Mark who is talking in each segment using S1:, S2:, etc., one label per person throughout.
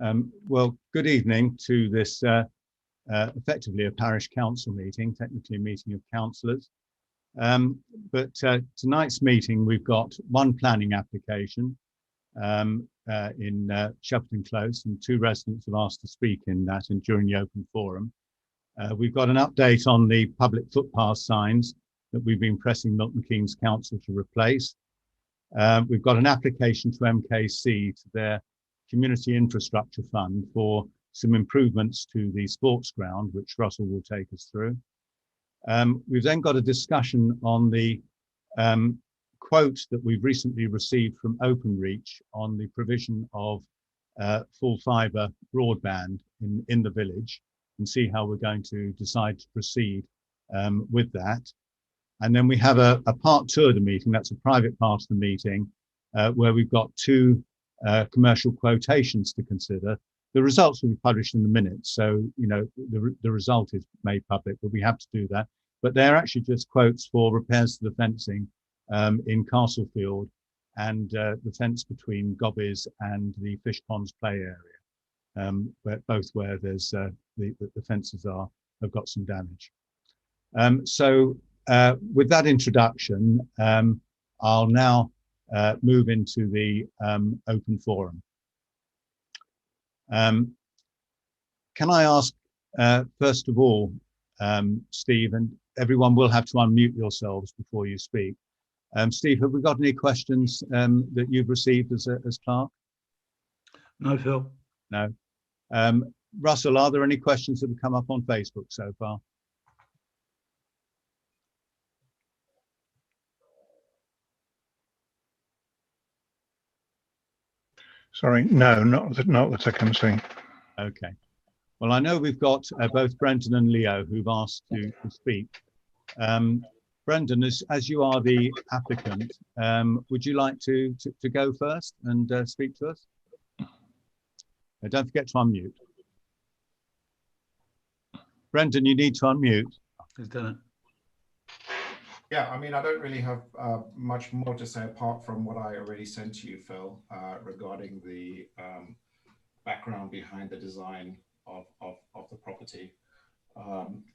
S1: Well, good evening to this effectively a parish council meeting, technically a meeting of councillors. But tonight's meeting, we've got one planning application in Shepperton Close, and two residents have asked to speak in that and during the open forum. We've got an update on the public footpath signs that we've been pressing Milton Keynes Council to replace. We've got an application to MKC to their Community Infrastructure Fund for some improvements to the sports ground, which Russell will take us through. We've then got a discussion on the quote that we've recently received from Openreach on the provision of full fibre broadband in the village, and see how we're going to decide to proceed with that. And then we have a part two of the meeting, that's a private part of the meeting, where we've got two commercial quotations to consider. The results will be published in the minutes, so the result is made public, but we have to do that. But they're actually just quotes for repairs to the fencing in Castlefield and the fence between Gobbies and the Fish Ponds play area, where there's the fences have got some damage. With that introduction, I'll now move into the open forum. Can I ask, first of all, Steve, and everyone will have to unmute yourselves before you speak. Steve, have we got any questions that you've received as clerk?
S2: No, Phil.
S1: No. Russell, are there any questions that have come up on Facebook so far?
S3: Sorry, no, not that I can see.
S1: Okay. Well, I know we've got both Brendan and Leo who've asked to speak. Brendan, as you are the applicant, would you like to go first and speak to us? Don't forget to unmute. Brendan, you need to unmute.
S2: He's done it.
S4: Yeah, I mean, I don't really have much more to say apart from what I already sent to you, Phil, regarding the background behind the design of the property.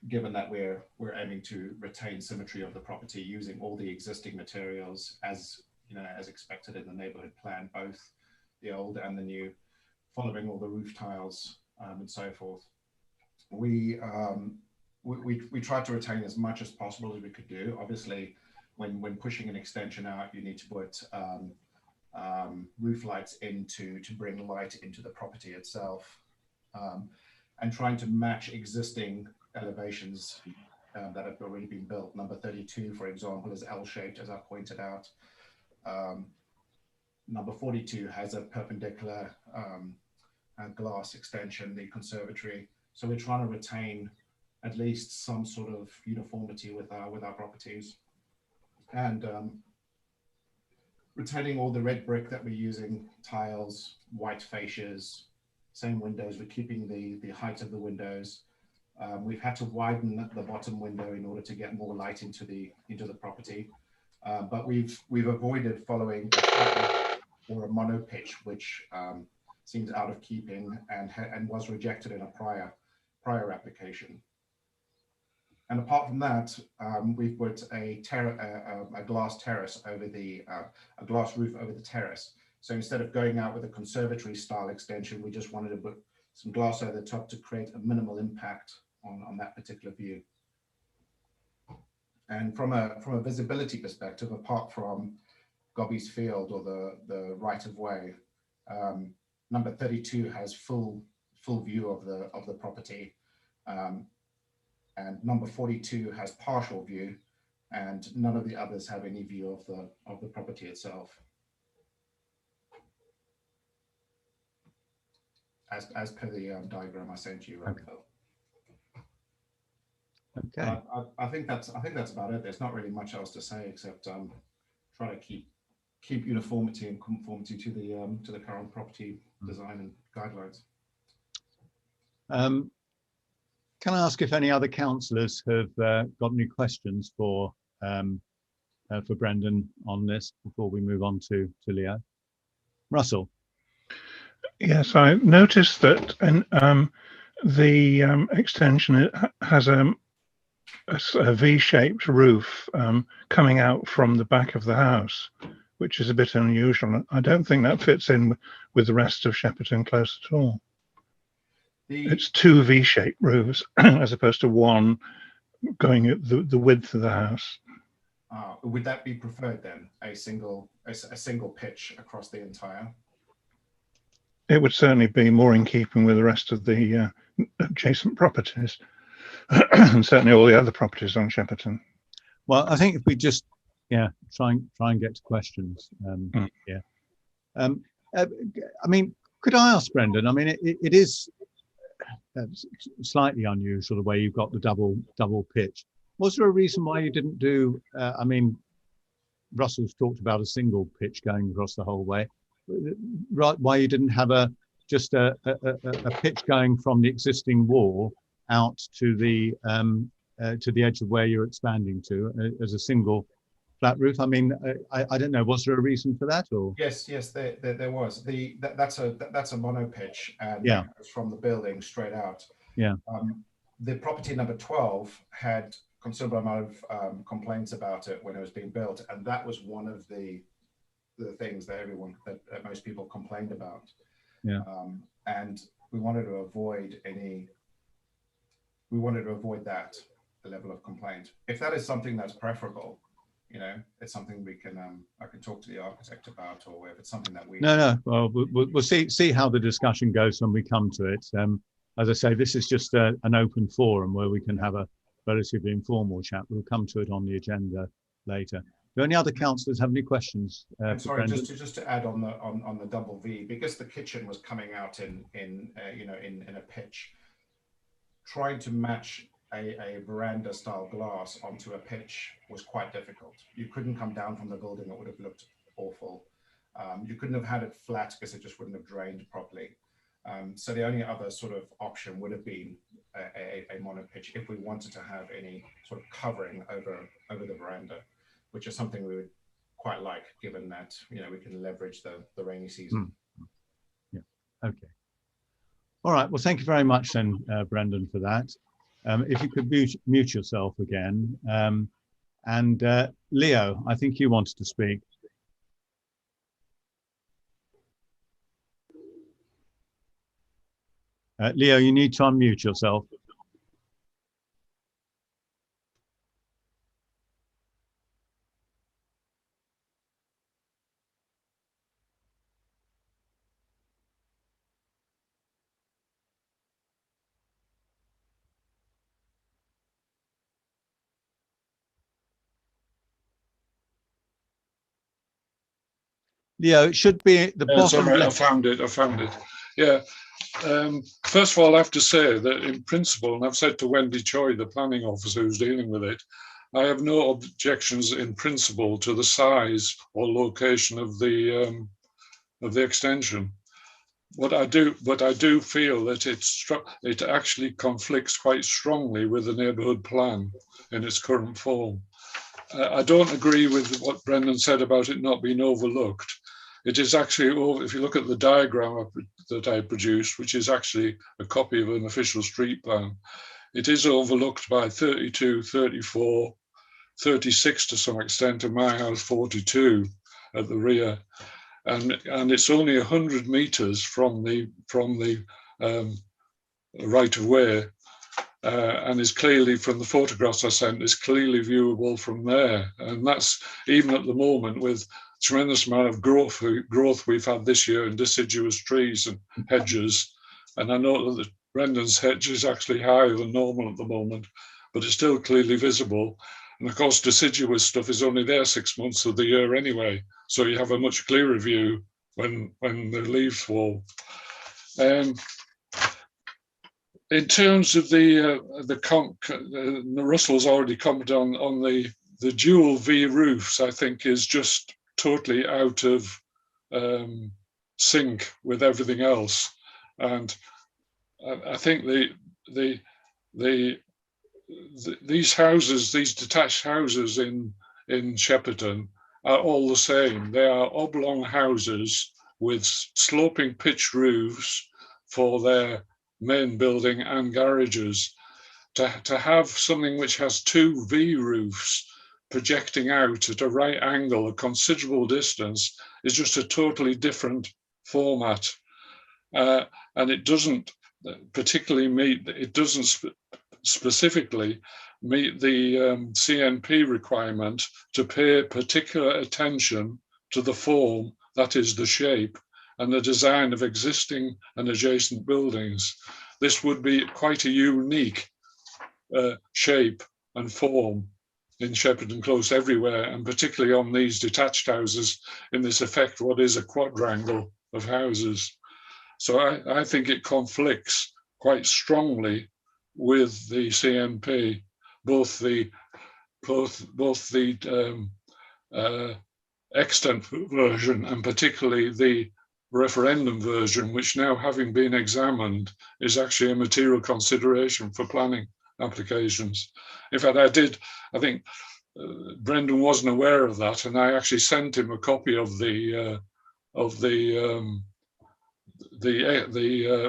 S4: Given that we're aiming to retain symmetry of the property using all the existing materials as expected in the neighbourhood plan, both the old and the new, following all the roof tiles and so forth. We tried to retain as much as possible as we could do. Obviously, when pushing an extension out, you need to put roof lights in to bring light into the property itself, and trying to match existing elevations that have already been built. Number 32, for example, is L-shaped, as I pointed out. Number 42 has a perpendicular glass extension, the conservatory. So we're trying to retain at least some sort of uniformity with our properties, and retaining all the red brick that we're using, tiles, white fascias, same windows. We're keeping the height of the windows. We've had to widen the bottom window in order to get more light into the property, but we've avoided following or a mono pitch, which seems out of keeping and was rejected in a prior application. And apart from that, we've put a glass terrace over a glass roof over the terrace. So instead of going out with a conservatory style extension, we just wanted to put some glass over the top to create a minimal impact on that particular view. And from a visibility perspective, apart from Gobbies Field or the right of way, number 32 has full view of the property. And number 42 has partial view, and none of the others have any view of the property itself. As per the diagram I sent you,
S1: okay.
S4: Phil.
S1: Okay.
S4: I think that's about it. There's not really much else to say except try to keep uniformity and conformity to the current property design and guidelines.
S1: Can I ask if any other councillors have got any questions for Brendan on this before we move on to Leo? Russell.
S3: Yes, I noticed that, and the extension has a V-shaped roof coming out from the back of the house, which is a bit unusual. I don't think that fits in with the rest of Shepperton Close at all. It's two V-shaped roofs as opposed to one going at the width of the house.
S4: Would that be preferred then? A single pitch across the entire?
S3: It would certainly be more in keeping with the rest of the adjacent properties, and certainly all the other properties on Shepperton.
S1: Well, I think if we just, try and get to questions. I mean, could I ask Brendan? I mean, it is slightly unusual the way you've got the double pitch. Was there a reason why you didn't do? I mean, Russell's talked about a single pitch going across the whole way. Right? Why you didn't have just a pitch going from the existing wall out to the edge of where you're expanding to as a single flat roof? I mean, I don't know. Was there a reason for that, or?
S4: Yes, there was. That's a mono pitch, and
S1: yeah,
S4: it's from the building straight out.
S1: Yeah.
S4: The property number 12 had considerable amount of complaints about it when it was being built, and that was one of the things that that most people complained about.
S1: Yeah.
S4: And we wanted to avoid that level of complaint. If that is something that's preferable, it's something we can I can talk to the architect about, or if it's something that we
S1: no. Well, we'll see how the discussion goes when we come to it. As I say, this is just an open forum where we can have a relatively informal chat. We'll come to it on the agenda later. Do any other councillors have any questions?
S4: Sorry, just to add on the double V, because the kitchen was coming out in a pitch. Trying to match a veranda style glass onto a pitch was quite difficult. You couldn't come down from the building; it would have looked awful. You couldn't have had it flat because it just wouldn't have drained properly. So the only other sort of option would have been a mono pitch if we wanted to have any sort of covering over the veranda, which is something we would quite like, given that we can leverage the rainy season.
S1: Yeah. Okay. All right. Well, thank you very much then, Brendan, for that. If you could mute yourself again, and Leo, I think you wanted to speak. Leo, you need to unmute yourself. Leo, it should be at the bottom.
S5: Sorry, I found it. Yeah. First of all, I have to say that in principle, and I've said to Wendy Choi, the planning officer who's dealing with it, I have no objections in principle to the size or location of the extension. What I do feel that it actually conflicts quite strongly with the neighbourhood plan in its current form. I don't agree with what Brendan said about it not being overlooked. It is actually, if you look at the diagram that I produced, which is actually a copy of an official street plan, it is overlooked by 32, 34, 36 to some extent, and my house 42 at the rear. And it's only 100 meters from the right of way, and is clearly, from the photographs I sent, is clearly viewable from there. And that's even at the moment with tremendous amount of growth we've had this year in deciduous trees and hedges. And I know that Brendan's hedge is actually higher than normal at the moment, but it's still clearly visible. And of course, deciduous stuff is only there 6 months of the year anyway. So you have a much clearer view when the leaves fall. In terms of the Russell's already commented on the dual V roofs, I think is just totally out of sync with everything else. And I think these houses, these detached houses in Shepperton, are all the same. They are oblong houses with sloping pitch roofs for their main building and garages. To have something which has two V roofs projecting out at a right angle, a considerable distance, is just a totally different format. And it doesn't particularly meet, it doesn't specifically meet the CNP requirement to pay particular attention to the form, that is the shape, and the design of existing and adjacent buildings. This would be quite a unique shape and form in Shepperton Close everywhere, and particularly on these detached houses in this effect, what is a quadrangle of houses. So I think it conflicts quite strongly with the CNP, both the extant version and particularly the referendum version, which now having been examined is actually a material consideration for planning applications. In fact, I think Brendan wasn't aware of that, and I actually sent him a copy of the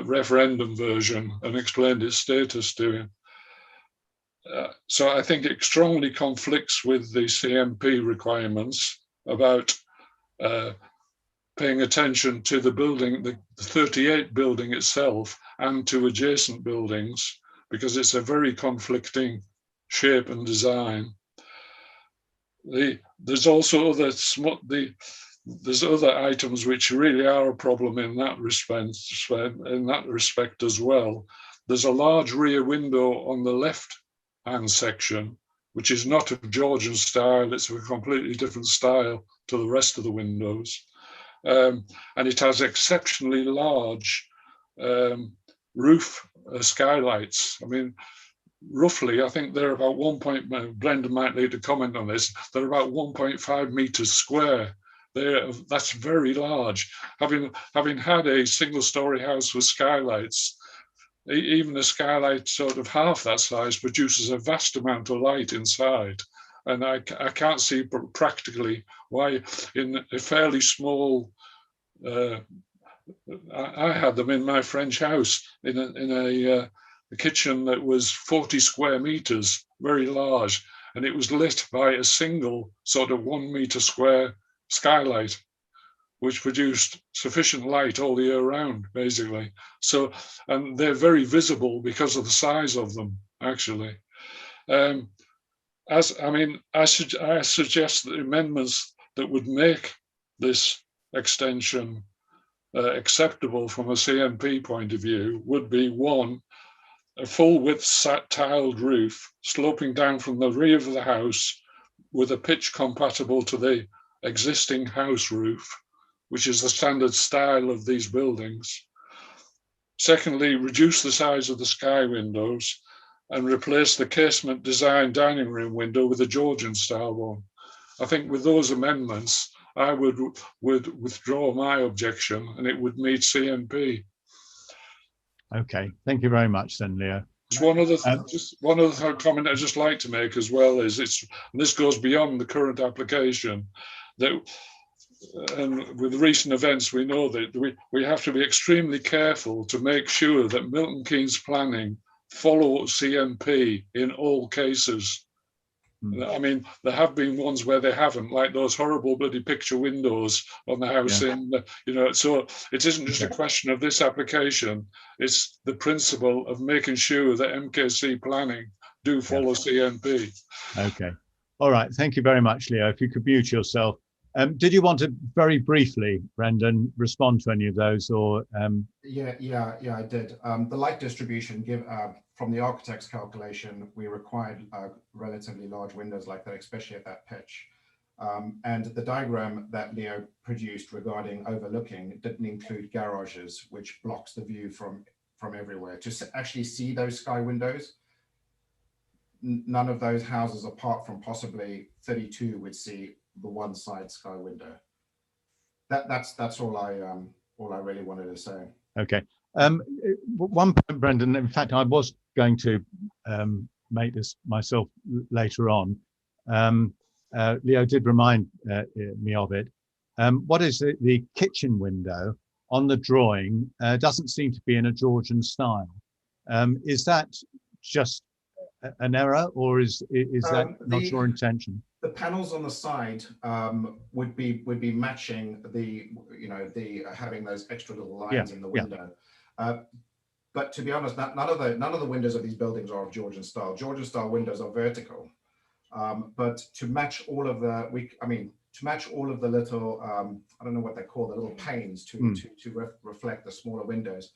S5: referendum version and explained its status to him. So I think it strongly conflicts with the CMP requirements about paying attention to the building, the 38 building itself, and to adjacent buildings, because it's a very conflicting shape and design. There's also there's other items which really are a problem in that respect as well. There's a large rear window on the left-hand section, which is not of Georgian style. It's a completely different style to the rest of the windows. And it has exceptionally large roof skylights. I mean, roughly, I think they're about Brendan might need to comment on this, they're about 1.5 meters square. That's very large. Having had a single-story house with skylights, even a skylight sort of half that size produces a vast amount of light inside. And I can't see practically why in a fairly small, I had them in my French house in a kitchen that was 40 square meters, very large, and it was lit by a single sort of 1 meter square skylight, which produced sufficient light all the year round, basically. So, and they're very visible because of the size of them, actually. I suggest that amendments that would make this extension acceptable from a CNP point of view would be: one, a full width tiled roof sloping down from the rear of the house with a pitch compatible to the existing house roof, which is the standard style of these buildings. Secondly, reduce the size of the sky windows and replace the casement design dining room window with a Georgian style one. I think with those amendments, I would withdraw my objection and it would meet CNP.
S1: Okay, thank you very much then, Leo.
S5: One other comment I'd just like to make as well is and this goes beyond the current application, that and with recent events we know that we have to be extremely careful to make sure that Milton Keynes planning follow CNP in all cases. I mean, there have been ones where they haven't, like those horrible bloody picture windows on the house so it isn't just a question of this application, it's the principle of making sure that MKC planning do follow CNP.
S1: Okay. All right. Thank you very much, Leo. If you could mute yourself. Did you want to very briefly, Brendan, respond to any of those, or?
S4: Yeah, I did. The light distribution from the architect's calculation, we required relatively large windows like that, especially at that pitch. And the diagram that Leo produced regarding overlooking didn't include garages, which blocks the view from everywhere. To actually see those sky windows, none of those houses, apart from possibly 32, would see the one side sky window. That's all I really wanted to say. Okay.
S1: One point, Brendan, in fact, I was going to make this myself later on. Leo did remind me of it. What is the kitchen window on the drawing? Doesn't seem to be in a Georgian style. Is that just an error, or is that not your intention?
S4: The panels on the side would be matching the having those extra little lines in the window. But to be honest, none of the windows of these buildings are of Georgian style. Georgian style windows are vertical, but to match all of the little I don't know what they're called, the little panes to reflect the smaller windows,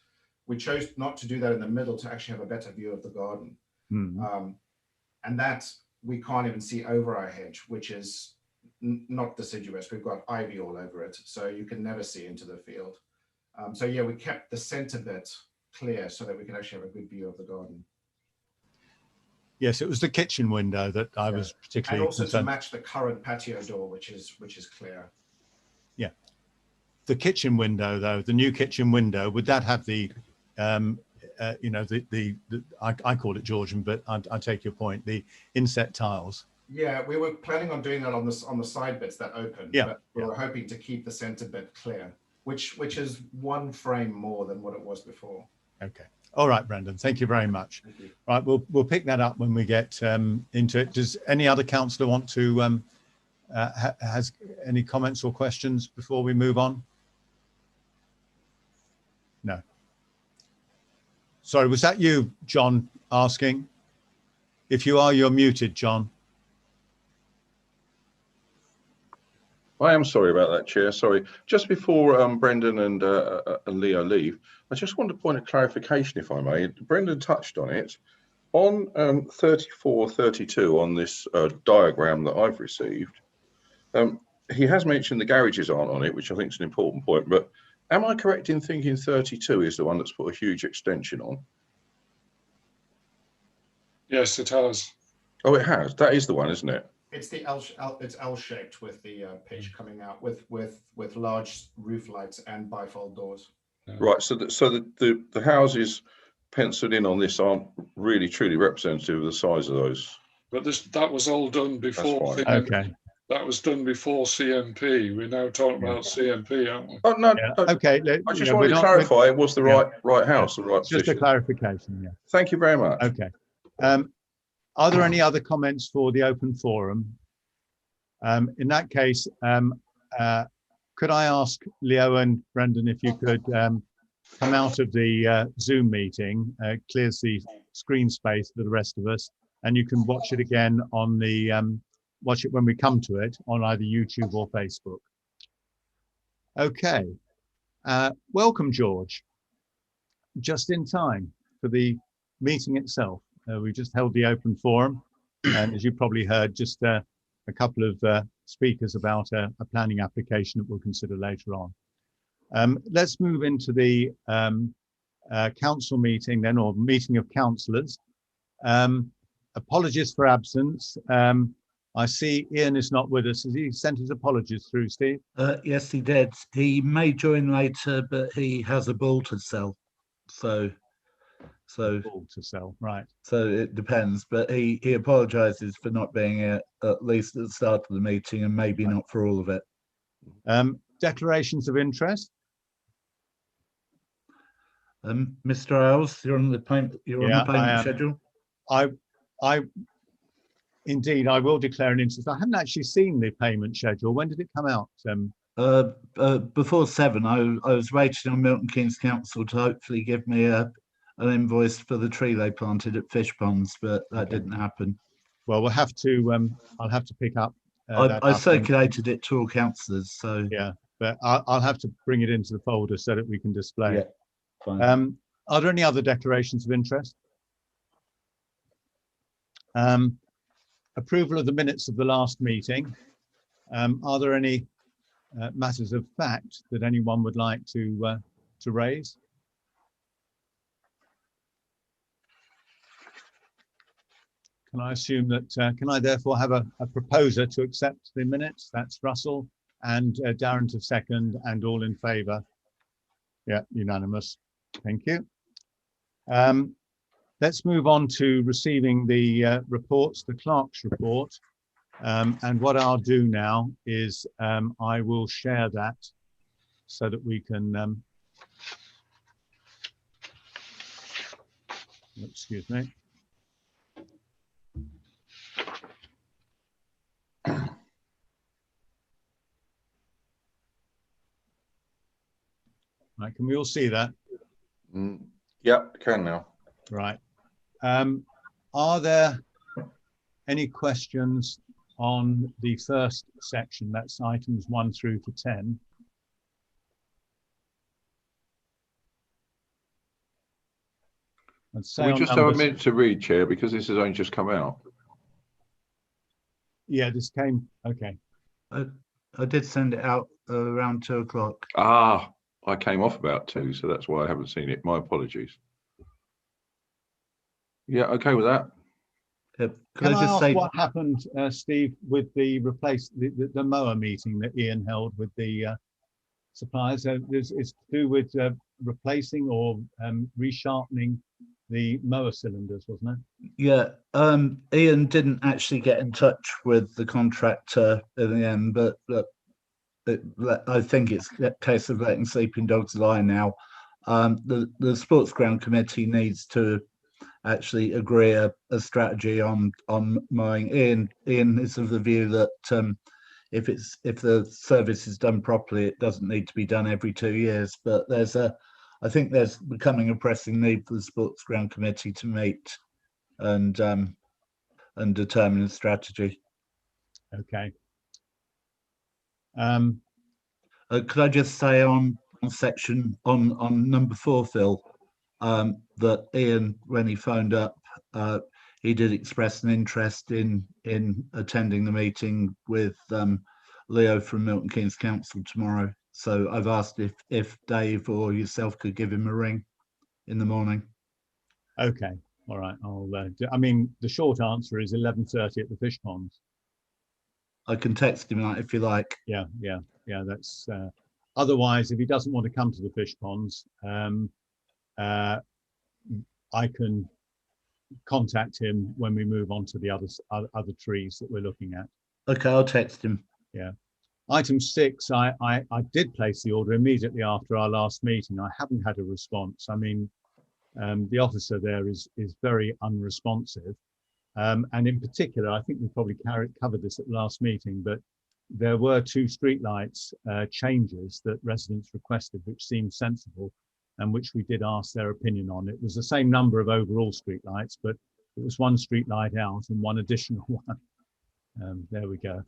S4: we chose not to do that in the middle to actually have a better view of the garden. And that we can't even see over our hedge, which is not deciduous. We've got ivy all over it, so you can never see into the field. So yeah, we kept the center bit clear so that we could actually have a good view of the garden.
S1: Yes, it was the kitchen window that I was particularly
S4: and also
S1: concerned.
S4: to match the current patio door, which is clear.
S1: Yeah, the kitchen window, though, the new kitchen window, would that have the I call it Georgian, but I take your point, the inset tiles?
S4: Yeah, we were planning on doing that on the side bits that open, but we were hoping to keep the center bit clear, which is one frame more than what it was before.
S1: Okay. All right, Brendan, thank you very much.
S4: Thank you.
S1: Right, we'll pick that up when we get into it. Does any other councillor want to has any comments or questions before we move on? No. Sorry, was that you, John, asking? If you are, you're muted, John.
S6: I am sorry about that, Chair. Sorry. Just before Brendan and Leo leave, I just want to point a clarification, if I may. Brendan touched on it. On 3432 on this diagram that I've received, he has mentioned the garages aren't on it, which I think is an important point, but am I correct in thinking 32 is the one that's put a huge extension on?
S5: Yes, it has.
S6: Oh, it has. That is the one, isn't it?
S4: It's the it's L-shaped with the pitch coming out with large roof lights and bifold doors.
S5: Yeah.
S6: Right. So the houses penciled in on this aren't really truly representative of the size of those.
S5: But that was all done before.
S1: Okay.
S5: That was done before CMP. We're now talking about CMP, aren't we?
S6: Oh no.
S1: Yeah. Okay.
S6: I just wanted to clarify it was the right house, the right
S1: position. Just a clarification. Yeah.
S6: Thank you very much.
S1: Okay. Are there any other comments for the open forum? In that case, could I ask Leo and Brendan if you could come out of the Zoom meeting, clears the screen space for the rest of us, and you can watch it again on the watch it when we come to it on either YouTube or Facebook. Okay. Welcome, George. Just in time for the meeting itself. We just held the open forum, and as you probably heard, just a couple of speakers about a planning application that we'll consider later on. Let's move into the council meeting then, or meeting of councillors. Apologies for absence. I see Ian is not with us. Has he sent his apologies through, Steve?
S2: Yes, he did. He may join later, but he has a ball to sell. So
S1: Ball to sell, right.
S2: So it depends, but he apologises for not being here at least at the start of the meeting, and maybe not for all of it.
S1: Declarations of interest.
S2: Mr. Iles, you're on the payment. You're on the payment schedule.
S1: I indeed I will declare an interest. I haven't actually seen the payment schedule. When did it come out?
S2: Before 7, I was waiting on Milton Keynes Council to hopefully give me an invoice for the tree they planted at Fish Ponds, but that didn't happen.
S1: Well, we'll have to. I'll have to pick up.
S2: I circulated it to all councillors, so
S1: yeah, but I'll have to bring it into the folder so that we can display it.
S2: Fine.
S1: Are there any other declarations of interest? Approval of the minutes of the last meeting. Are there any matters of fact that anyone would like to raise? Can I assume that, can I therefore have a proposer to accept the minutes? That's Russell and Darren to second, and all in favour. Yeah, unanimous. Thank you. Let's move on to receiving the reports, the clerk's report. And what I'll do now is I will share that so that we can, excuse me. Right, can we all see that?
S6: Yeah, can now.
S1: Right. Are there any questions on the first section? That's items 1 through to 10.
S6: Can we just have a minute to read, Chair, because this has only just come out.
S1: Yeah, this came, okay.
S2: I did send it out around 2 o'clock.
S6: Ah, I came off about 2, so that's why I haven't seen it. My apologies. Yeah, okay with that.
S1: Can I ask what happened, Steve, with the the mower meeting that Ian held with the suppliers? It's to do with replacing or resharpening the mower cylinders, wasn't it?
S2: Yeah, Ian didn't actually get in touch with the contractor in the end, but I think it's a case of letting sleeping dogs lie now. The sports ground committee needs to actually agree a strategy on mowing. Ian is of the view that if the service is done properly, it doesn't need to be done every 2 years. But I think there's becoming a pressing need for the sports ground committee to meet and determine a strategy.
S1: Okay.
S2: Could I just say on section on number 4, Phil, that Ian, when he phoned up, he did express an interest in attending the meeting with Leo from Milton Keynes Council tomorrow. So I've asked if Dave or yourself could give him a ring in the morning.
S1: Okay, all right. I mean, the short answer is 11:30 at the fish ponds.
S2: I can text him if you like.
S1: Yeah. That's otherwise, if he doesn't want to come to the fish ponds, I can contact him when we move on to the other trees that we're looking at.
S2: Okay, I'll text him.
S1: Yeah. Item 6, I did place the order immediately after our last meeting. I haven't had a response. I mean, the officer there is very unresponsive. And in particular, I think we probably covered this at the last meeting, but there were 2 streetlights changes that residents requested, which seemed sensible and which we did ask their opinion on. It was the same number of overall streetlights, but it was 1 streetlight out and 1 additional one. There we go.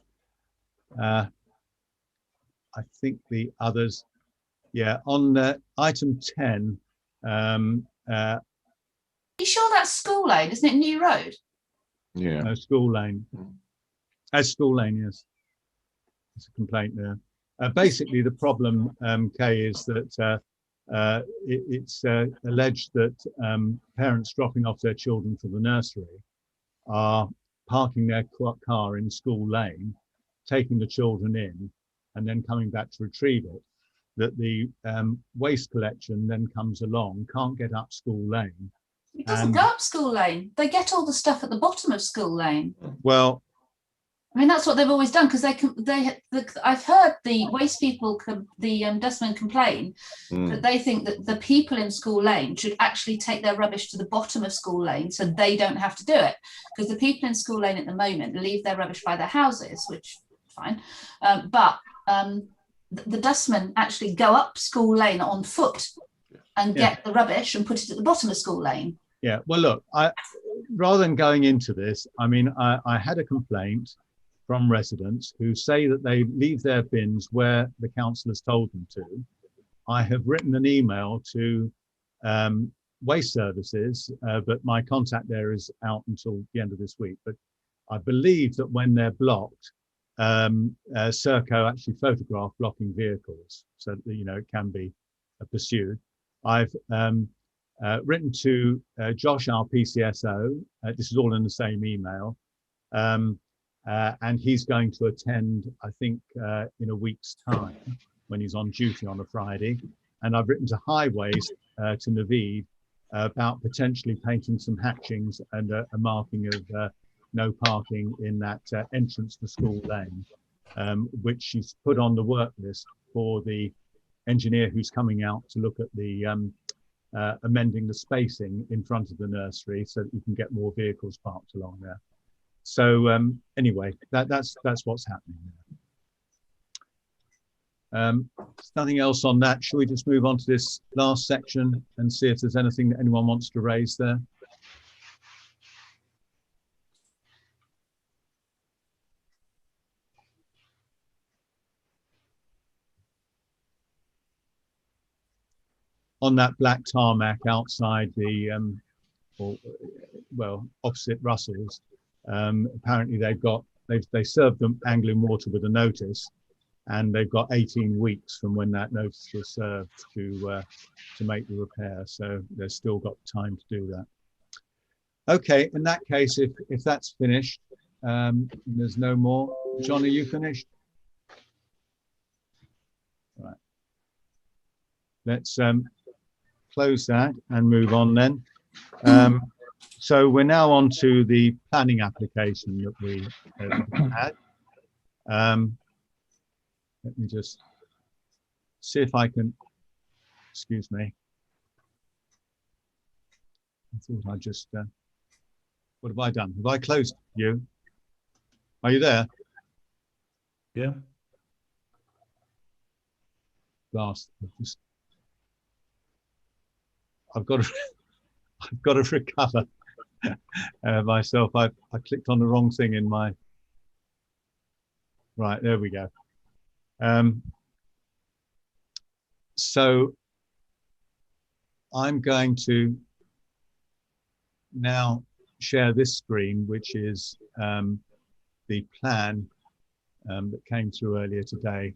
S1: I think the others, yeah, on item 10.
S7: You sure that's School Lane, isn't it? New Road?
S6: Yeah.
S1: No, School Lane. School Lane, yes. There's a complaint there. Basically, the problem, Kay, is that it's alleged that parents dropping off their children to the nursery are parking their car in School Lane, taking the children in, and then coming back to retrieve it. That the waste collection then comes along, can't get up School Lane.
S7: It doesn't go up School Lane. They get all the stuff at the bottom of School Lane.
S1: Well,
S7: I mean, that's what they've always done, because I've heard the waste people, the dustmen complain that they think that the people in School Lane should actually take their rubbish to the bottom of School Lane so they don't have to do it. Because the people in School Lane at the moment leave their rubbish by their houses, which fine. But the dustmen actually go up School Lane on foot and get the rubbish and put it at the bottom of School Lane.
S1: Yeah, well, look, rather than going into this, I mean, I had a complaint from residents who say that they leave their bins where the council has told them to. I have written an email to Waste Services, but my contact there is out until the end of this week. But I believe that when they're blocked, Serco actually photograph blocking vehicles so that, you know, it can be pursued. I've written to Josh, our PCSO. This is all in the same email. And he's going to attend, I think, in a week's time when he's on duty on a Friday. And I've written to Highways, to Naveed, about potentially painting some hatchings and a marking of no parking in that entrance to school lane, which she's put on the work list for the engineer who's coming out to look at the amending the spacing in front of the nursery so that you can get more vehicles parked along there. So anyway, that's what's happening there. There's nothing else on that. Shall we just move on to this last section and see if there's anything that anyone wants to raise there? On that black tarmac outside the, opposite Russell's, apparently they served them Anglian Water with a notice, and they've got 18 weeks from when that notice was served to make the repair. So they've still got time to do that. Okay, in that case, if that's finished, there's no more. John, are you finished? Right. Let's close that and move on then. So we're now on to the planning application that we had. Let me just see if I can, excuse me. I thought I just, what have I done? Have I closed you? Are you there?
S2: Yeah.
S1: Last, I've got to recover myself. I clicked on the wrong thing in my, right, there we go. So I'm going to now share this screen, which is the plan that came through earlier today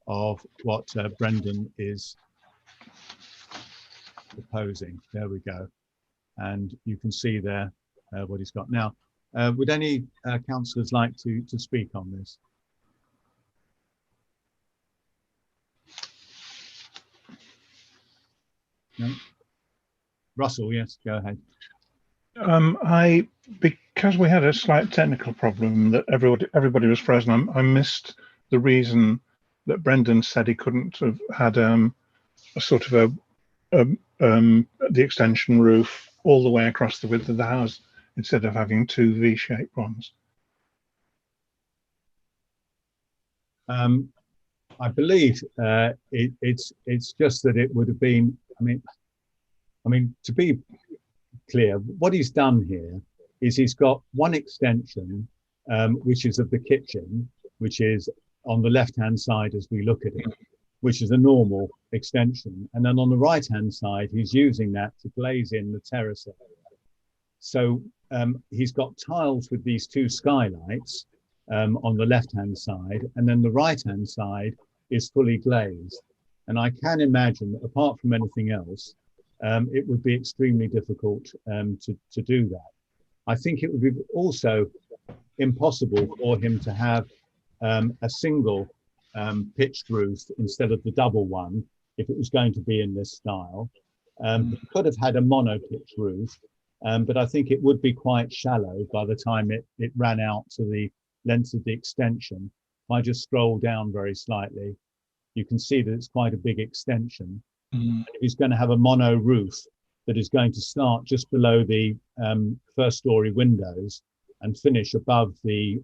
S1: of what Brendan is proposing. There we go. And you can see there what he's got. Now, would any councillors like to speak on this? No? Russell, yes, go ahead.
S3: Because we had a slight technical problem that everybody was frozen, I missed the reason that Brendan said he couldn't have had a sort of the extension roof all the way across the width of the house instead of having two V-shaped ones.
S1: I believe it's just that it would have been. I mean, to be clear, what he's done here is he's got one extension, which is of the kitchen, which is on the left-hand side as we look at it, which is a normal extension. And then on the right-hand side, he's using that to glaze in the terrace area. So he's got tiles with these two skylights on the left-hand side, and then the right-hand side is fully glazed. And I can imagine that apart from anything else, it would be extremely difficult to do that. I think it would be also impossible for him to have a single pitched roof instead of the double one if it was going to be in this style. He could have had a mono pitch roof, but I think it would be quite shallow by the time it ran out to the length of the extension. If I just scroll down very slightly, you can see that it's quite a big extension. And he's going to have a mono roof that is going to start just below the first story windows and finish above the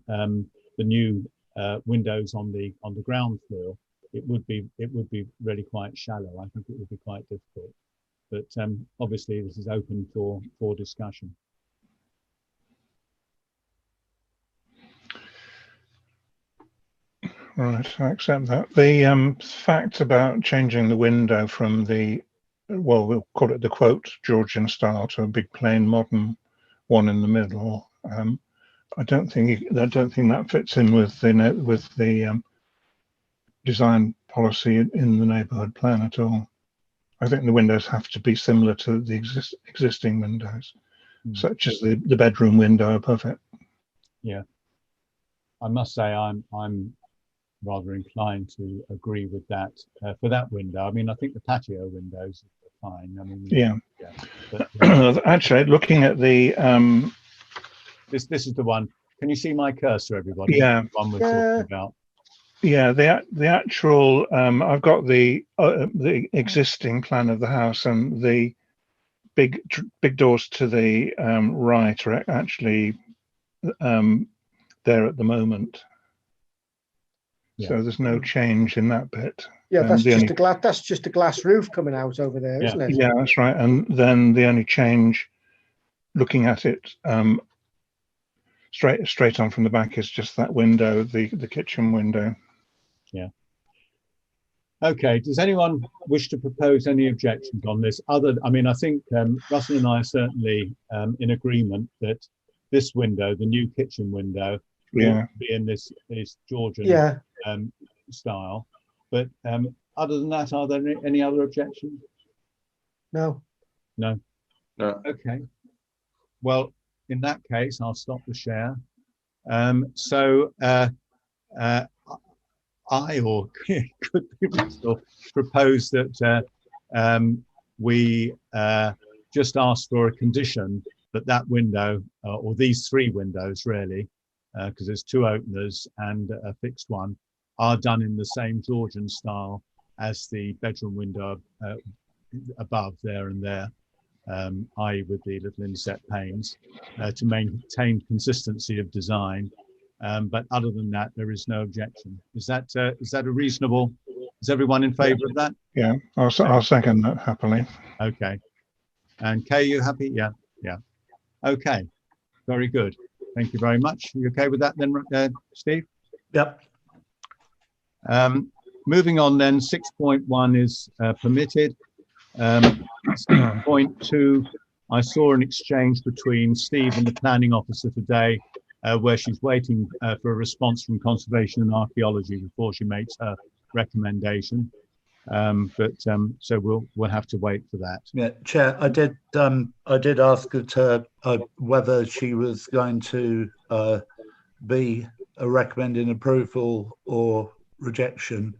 S1: new windows on the ground floor. It would be really quite shallow. I think it would be quite difficult. But obviously this is open for discussion.
S3: Right, I accept that. The fact about changing the window from the, well, we'll call it the quote Georgian style to a big plain modern one in the middle. I don't think that fits in with the design policy in the neighbourhood plan at all. I think the windows have to be similar to the existing windows, such as the bedroom window above it. Yeah,
S1: I must say I'm rather inclined to agree with that for that window. I mean, I think the patio windows are fine. I mean,
S3: yeah.
S1: But,
S3: actually, looking at the
S1: This is the one. Can you see my cursor, everybody?
S3: Yeah.
S1: The one we're talking about.
S3: Yeah, the actual I've got the existing plan of the house, and the big doors to the right are actually there at the moment.
S1: Yeah.
S3: So there's no change in that bit.
S8: Yeah, that's
S3: the
S8: just
S3: only,
S8: a glass. That's just a glass roof coming out over there,
S1: Yeah.
S8: isn't it?
S3: Yeah, that's right. And then the only change, looking at it straight on from the back, is just that window, the kitchen window.
S1: Yeah. Okay. Does anyone wish to propose any objections on this? I mean, I think Russell and I are certainly in agreement that this window, the new kitchen window,
S3: Yeah.
S1: will be in this Georgian
S8: Yeah.
S1: style. But other than that, are there any other objections?
S8: No.
S1: No.
S6: No.
S1: Okay. Well, in that case, I'll stop the share. So I, or could be Russell, propose that we just ask for a condition that window, or these three windows really, because there's two openers and a fixed one, are done in the same Georgian style as the bedroom window above there and there, i.e. with the little inset panes, to maintain consistency of design. But other than that, there is no objection. Is that a reasonable? Is everyone in favour of that?
S3: Yeah, I'll second that happily.
S1: Okay. And Kay, you happy? Yeah. Yeah. Okay. Very good. Thank you very much. You okay with that then, Steve?
S2: Yep.
S1: Moving on then, 6.1 is permitted. 6.2, I saw an exchange between Steve and the planning officer today, where she's waiting for a response from Conservation and Archaeology before she makes her recommendation. So we'll have to wait for that.
S2: Yeah, Chair, I did ask her whether she was going to be a recommending approval or rejection,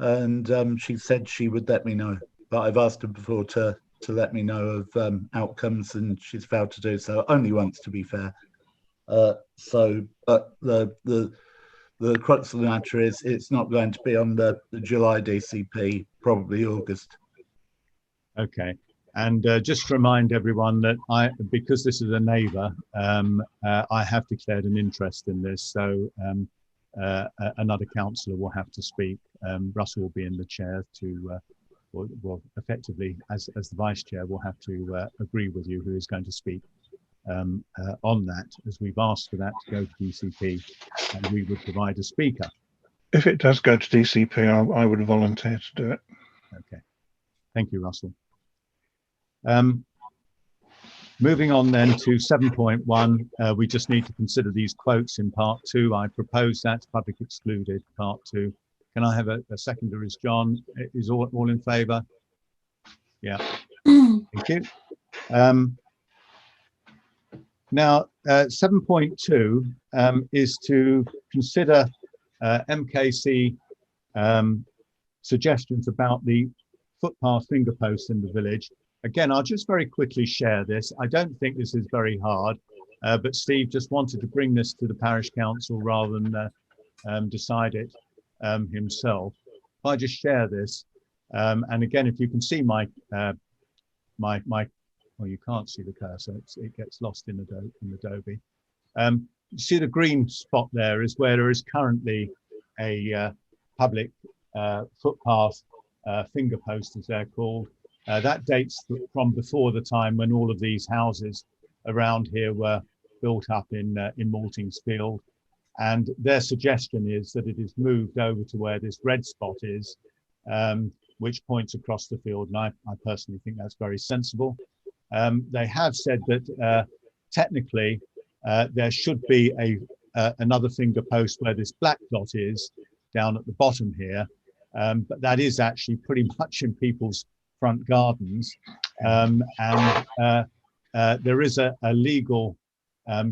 S2: and she said she would let me know. But I've asked her before to let me know of outcomes, and she's failed to do so. Only once, to be fair. But the crux of the matter is it's not going to be on the July DCP, probably August.
S1: Okay. And just to remind everyone that because this is a neighbour, I have declared an interest in this. So another councillor will have to speak. Russell will be in the chair to, well, effectively, as the vice chair, will have to agree with you who is going to speak on that, as we've asked for that to go to DCP, and we would provide a speaker.
S3: If it does go to DCP, I would volunteer to do it.
S1: Okay. Thank you, Russell. Moving on then to 7.1, we just need to consider these quotes in part 2. I propose that public excluded part 2. Can I have a seconder? Is John? Is all in favour? Yeah. Thank you. Now, 7.2 is to consider MKC suggestions about the footpath finger posts in the village. Again, I'll just very quickly share this. I don't think this is very hard, but Steve just wanted to bring this to the parish council rather than decide it himself. If I just share this, and again, if you can see my well, you can't see the cursor; it gets lost in Adobe. You see the green spot there is where there is currently a public footpath finger post, as they're called. That dates from before the time when all of these houses around here were built up in Maltingsfield, and their suggestion is that it is moved over to where this red spot is, which points across the field, and I personally think that's very sensible. They have said that technically there should be another finger post where this black dot is down at the bottom here, but that is actually pretty much in people's front gardens, and there is a legal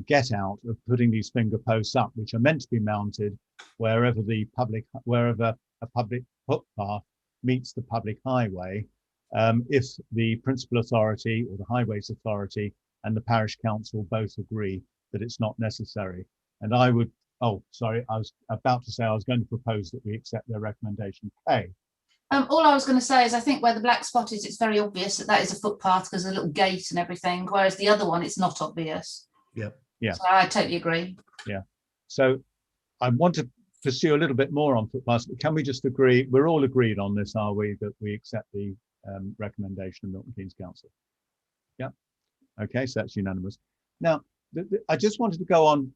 S1: get out of putting these finger posts up, which are meant to be mounted wherever a public footpath meets the public highway, if the principal authority or the highways authority and the parish council both agree. that it's not necessary. And I would, oh, sorry, I was about to say I was going to propose that we accept their recommendation. Kay.
S7: All I was going to say is I think where the black spot is, it's very obvious that that is a footpath because there's a little gate and everything, whereas the other one, it's not obvious.
S2: Yep.
S1: Yeah.
S7: So I totally agree.
S1: Yeah. So I want to pursue a little bit more on footpaths, but can we just agree, we're all agreed on this, are we, that we accept the recommendation of Milton Keynes Council? Yeah. Okay, so that's unanimous. Now, I just wanted to go on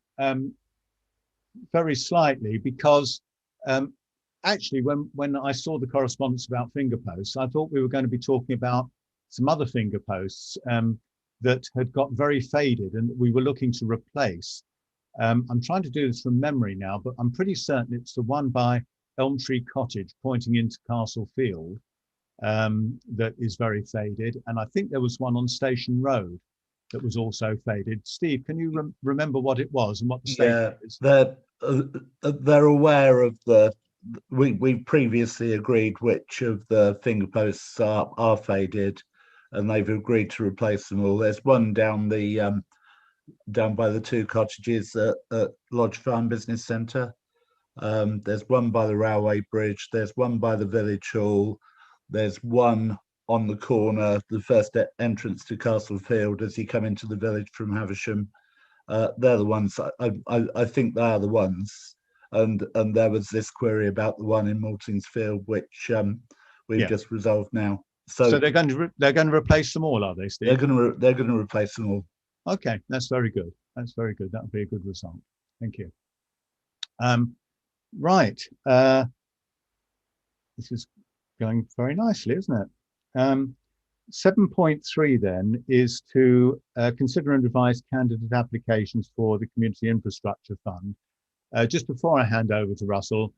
S1: very slightly because actually, when I saw the correspondence about finger posts, I thought we were going to be talking about some other finger posts that had got very faded and that we were looking to replace. I'm trying to do this from memory now, but I'm pretty certain it's the one by Elm Tree Cottage pointing into Castle Field that is very faded. And I think there was one on Station Road that was also faded. Steve, can you remember what it was and what the state is?
S2: They're aware of the. We previously agreed which of the finger posts are faded, and they've agreed to replace them all. There's one down the down by the two cottages at Lodge Farm Business Centre. There's one by the railway bridge. There's one by the village hall. There's one on the corner, the first entrance to Castle Field as you come into the village from Havisham. They're the ones. I think they are the ones. And there was this query about the one in Maltings Field, which we've just resolved now.
S1: So they're going to replace them all, are they, Steve?
S2: They're going to replace them all.
S1: Okay, that's very good. That's very good. That would be a good result. Thank you. Right. This is going very nicely, isn't it? 7.3 then is to consider and revise candidate applications for the Community Infrastructure Fund. Just before I hand over to Russell,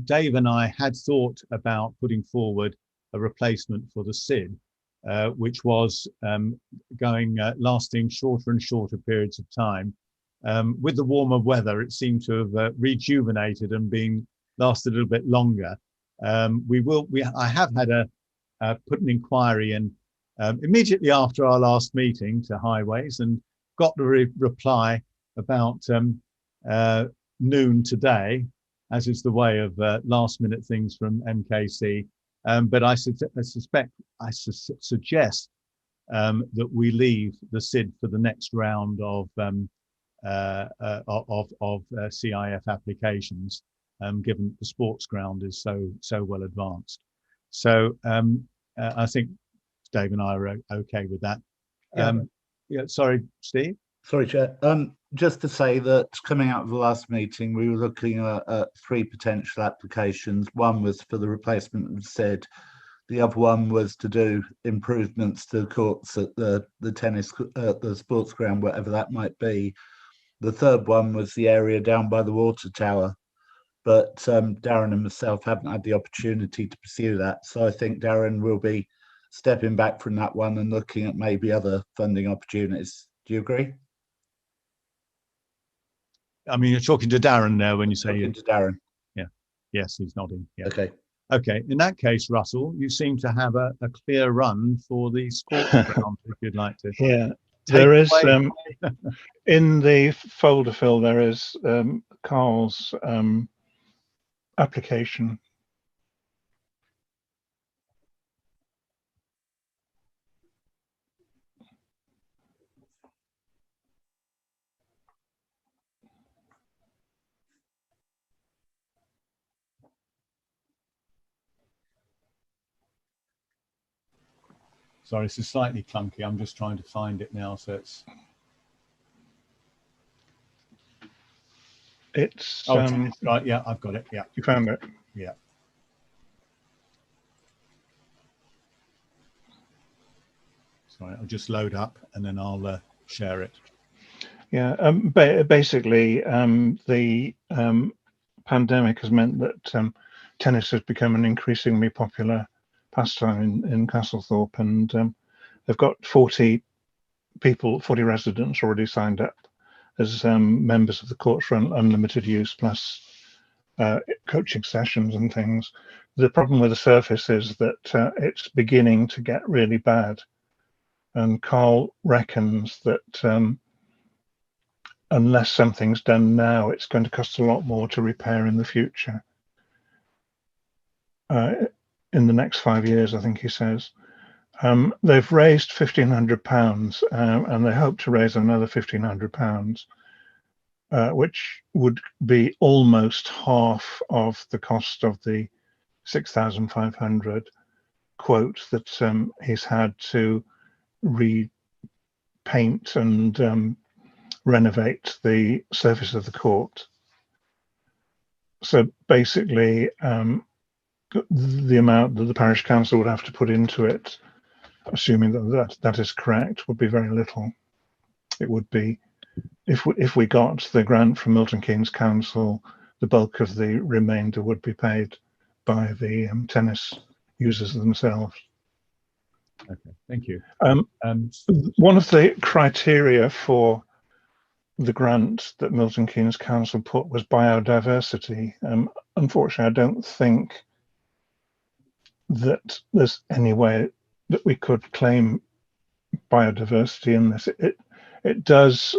S1: Dave and I had thought about putting forward a replacement for the SID, which was lasting shorter and shorter periods of time. With the warmer weather, it seemed to have rejuvenated and lasted a little bit longer. I have had put an inquiry in immediately after our last meeting to Highways and got the reply about noon today, as is the way of last minute things from MKC. But I suggest that we leave the SID for the next round of CIF applications, given the sports ground is so well advanced. So I think Dave and I are okay with that. Yeah, sorry, Steve.
S2: Sorry, Chair. Just to say that coming out of the last meeting, we were looking at 3 potential applications. One was for the replacement of SID. The other one was to do improvements to the courts at the tennis, the sports ground, whatever that might be. The third one was the area down by the water tower. But Darren and myself haven't had the opportunity to pursue that. So I think Darren will be stepping back from that one and looking at maybe other funding opportunities. Do you agree?
S1: I mean, you're talking to Darren there when you say
S2: talking to Darren.
S1: Yeah. Yes, he's nodding. Yeah.
S2: Okay.
S1: Okay. In that case, Russell, you seem to have a clear run for the sports ground, if you'd like to.
S3: Yeah. There is in the folder, Phil, there is Carl's application.
S1: Sorry, this is slightly clunky. I'm just trying to find it now, so
S3: it's
S1: right. Yeah, I've got it. Yeah,
S3: you found it.
S1: Yeah. Sorry, I'll just load up and then I'll share it.
S3: Yeah, basically, the pandemic has meant that tennis has become an increasingly popular pastime in Castlethorpe, and they've got 40 residents already signed up as members of the courts for unlimited use, plus coaching sessions and things. The problem with the surface is that it's beginning to get really bad, and Carl reckons that unless something's done now, it's going to cost a lot more to repair in the future. In the next 5 years, I think he says. They've raised £1,500 and they hope to raise another £1,500, which would be almost half of the cost of the 6,500 quote that he's had to repaint and renovate the surface of the court. So basically, the amount that the parish council would have to put into it, assuming that is correct, would be very little. It would be, if we got the grant from Milton Keynes Council, the bulk of the remainder would be paid by the tennis users themselves.
S1: Okay, thank you.
S3: One of the criteria for the grant that Milton Keynes Council put was biodiversity. Unfortunately, I don't think that there's any way that we could claim biodiversity in this. It does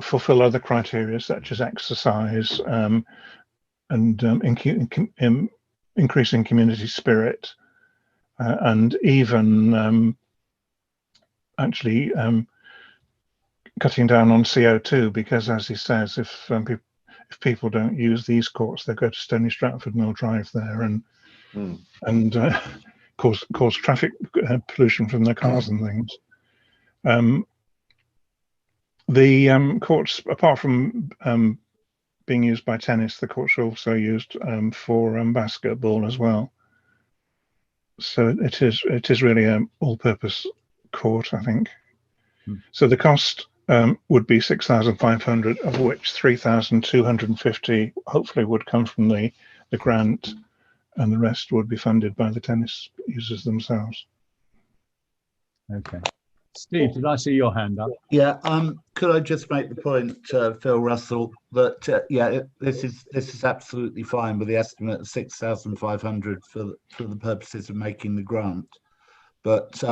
S3: fulfill other criteria such as exercise and increasing community spirit, and even actually cutting down on CO2, because as he says, if people don't use these courts, they go to Stony Stratford Mill Drive there and cause traffic pollution from their cars and things. The courts, apart from being used by tennis, the courts are also used for basketball as well. So it is really an all-purpose court, I think. So the cost would be 6,500, of which 3,250 hopefully would come from the grant, and the rest would be funded by the tennis users themselves.
S1: Okay. Steve, did I see your hand up?
S2: Yeah. Could I just make the point, Phil Russell, that this is absolutely fine with the estimate of 6,500 for the purposes of making the grant, but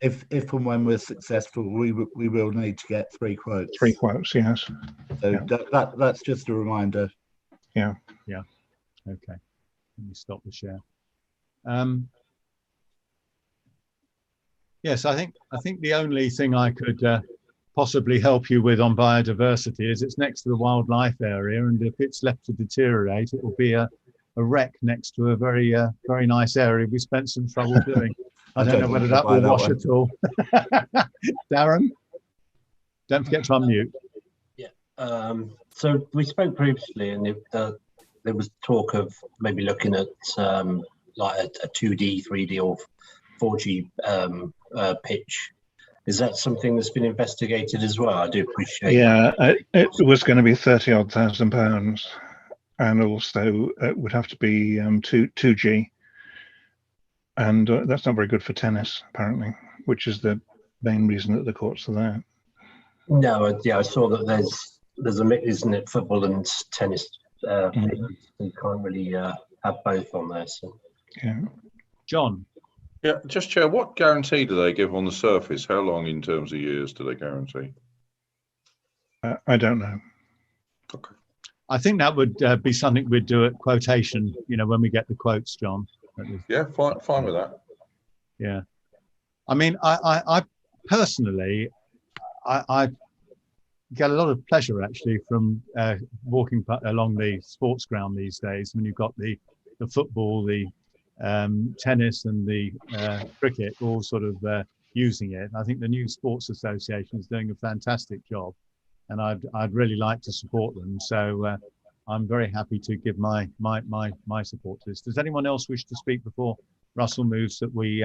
S2: if and when we're successful, we will need to get 3 quotes.
S3: 3 quotes, yes.
S2: So that's just a reminder.
S3: Yeah.
S1: Yeah. Okay. Let me stop the share. Yes, I think the only thing I could possibly help you with on biodiversity is it's next to the wildlife area, and if it's left to deteriorate, it will be a wreck next to a very very nice area we spent some trouble doing. I don't know whether that will wash at all. Darren, don't forget to unmute.
S9: Yeah. So we spoke previously, and there was talk of maybe looking at like a 2D, 3D, or 4G pitch. Is that something that's been investigated as well? I do appreciate.
S3: Yeah, it was going to be £30,000, and also it would have to be 2G. And that's not very good for tennis, apparently, which is the main reason that the courts are there.
S9: No, yeah, I saw that there's a mix, isn't it, football and tennis. You can't really have both on there. So.
S3: Yeah.
S1: John.
S6: Yeah, just Chair, what guarantee do they give on the surface? How long in terms of years do they guarantee?
S3: I don't know.
S6: Okay.
S1: I think that would be something we'd do at quotation, when we get the quotes, John.
S6: Yeah, fine with that.
S1: Yeah. I mean, I personally, I get a lot of pleasure actually from walking along the sports ground these days when you've got the football, the tennis and the cricket all sort of using it. I think the new Sports Association is doing a fantastic job, and I'd really like to support them. So I'm very happy to give my support to this. Does anyone else wish to speak before Russell moves that we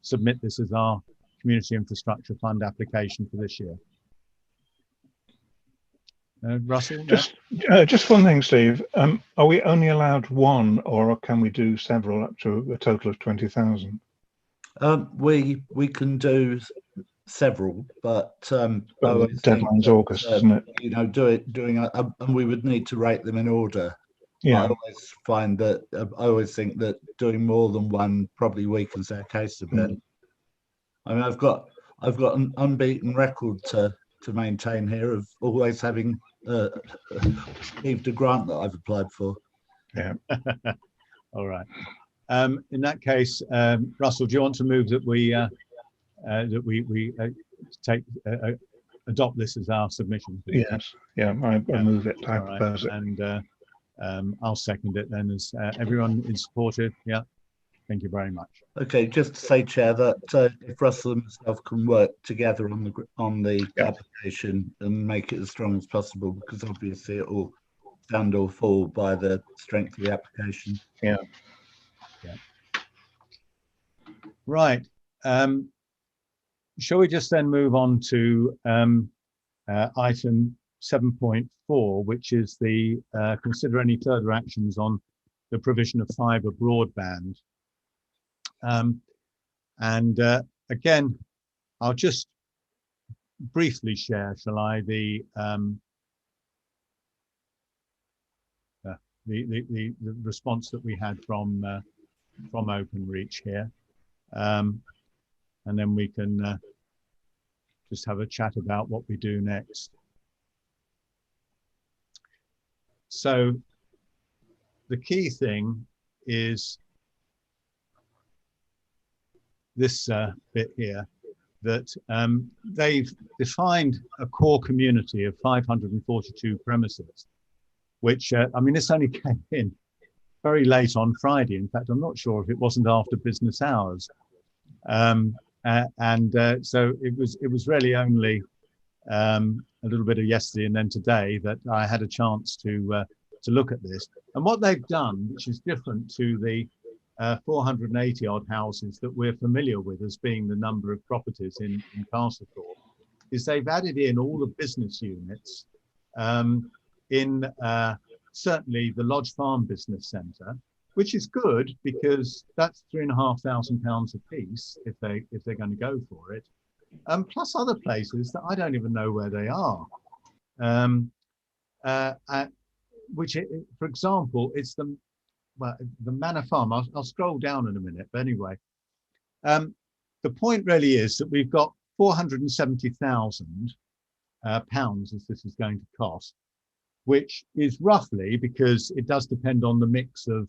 S1: submit this as our Community Infrastructure Fund application for this year? Russell?
S3: Just one thing, Steve. Are we only allowed one, or can we do several up to a total of 20,000?
S2: We can do several, but
S3: deadline's August, isn't it?
S2: And we would need to rate them in order.
S3: Yeah.
S2: I always think that doing more than one probably weakens our case a bit. I mean, I've got an unbeaten record to maintain here of always having received a grant that I've applied for.
S3: Yeah.
S1: All right. In that case, Russell, do you want to move that we adopt this as our submission?
S3: Yes. Yeah. I move it. I
S1: All right.
S3: propose it.
S1: And I'll second it then. As everyone is supportive. Yeah. Thank you very much.
S2: Okay, just to say, Chair, that if Russell and myself can work together on the application and make it as strong as possible, because obviously it will stand or fall by the strength of the application.
S3: Yeah.
S1: Yeah. Right. Shall we just then move on to item 7.4, which is the consider any further actions on the provision of fibre broadband. Again, I'll just briefly share, shall I, the response that we had from OpenReach here, and then we can just have a chat about what we do next. So the key thing is this bit here, that they've defined a core community of 542 premises, which, I mean, this only came in very late on Friday. In fact, I'm not sure if it wasn't after business hours. So it was really only a little bit of yesterday and then today that I had a chance to look at this. And what they've done, which is different to the 480 odd houses that we're familiar with as being the number of properties in Castlethorpe, is they've added in all the business units in certainly the Lodge Farm Business Centre, which is good because that's £3,500 a piece if they're going to go for it, plus other places that I don't even know where they are. Which, for example, it's the Manor Farm. I'll scroll down in a minute, but anyway, the point really is that we've got £470,000 as this is going to cost, which is roughly, because it does depend on the mix of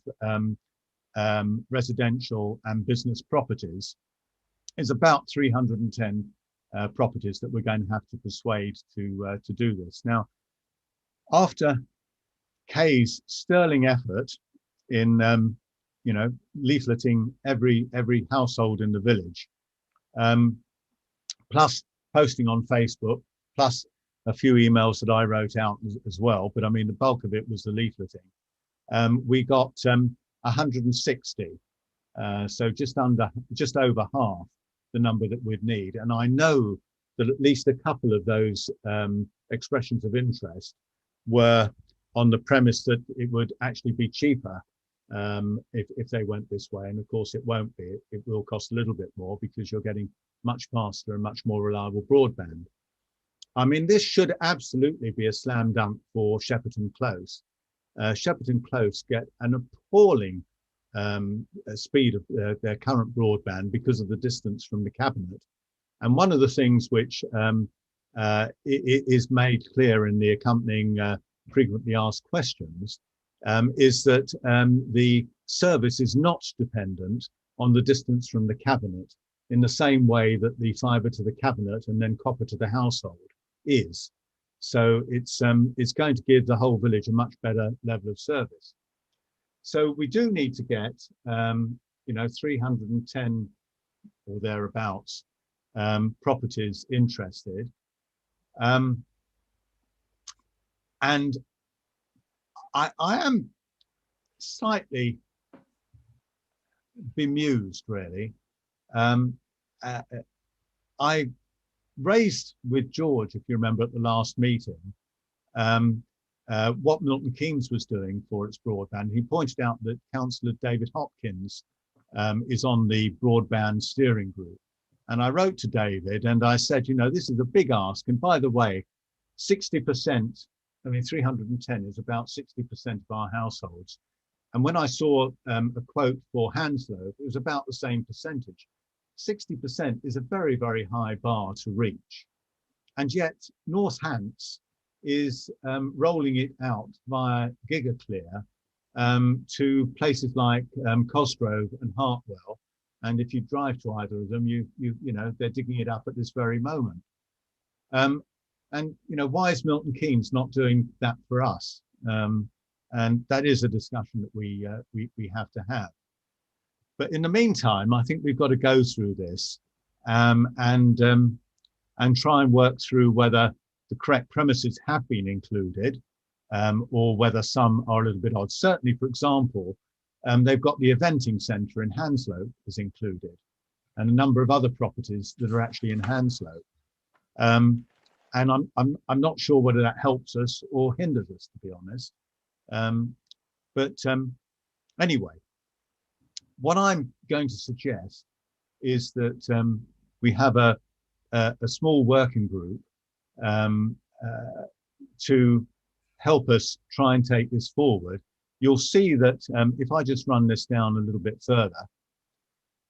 S1: residential and business properties, is about 310 properties that we're going to have to persuade to do this. Now, after Kay's sterling effort in leafleting every household in the village, plus posting on Facebook, plus a few emails that I wrote out as well, but I mean the bulk of it was the leafleting. We got 160, so just over half the number that we'd need. And I know that at least a couple of those expressions of interest were on the premise that it would actually be cheaper if they went this way. And of course it won't be. It will cost a little bit more because you're getting much faster and much more reliable broadband. I mean, this should absolutely be a slam dunk for Shepperton Close. Shepperton Close get an appalling speed of their current broadband because of the distance from the cabinet. And one of the things which is made clear in the accompanying frequently asked questions is that the service is not dependent on the distance from the cabinet in the same way that the fibre to the cabinet and then copper to the household is. So it's going to give the whole village a much better level of service. So we do need to get 310 or thereabouts properties interested, and I am slightly bemused, really. I raised with George, if you remember, at the last meeting, what Milton Keynes was doing for its broadband. He pointed out that Councillor David Hopkins is on the broadband steering group. And I wrote to David and I said, this is a big ask. And by the way, 60%, 310 is about 60% of our households. And when I saw a quote for Hanslow, it was about the same percentage. 60% is a very, very high bar to reach. And yet North Hants is rolling it out via GigaClear to places like Cosgrove and Hartwell. And if you drive to either of them, you know, they're digging it up at this very moment. And, you know, why is Milton Keynes not doing that for us? And that is a discussion that we have to have. But in the meantime, I think we've got to go through this and try and work through whether the correct premises have been included or whether some are a little bit odd. Certainly, for example, they've got the eventing centre in Hanslope is included, and a number of other properties that are actually in Hanslope. And I'm not sure whether that helps us or hinders us, to be honest. Anyway, what I'm going to suggest is that we have a small working group to help us try and take this forward. You'll see that if I just run this down a little bit further,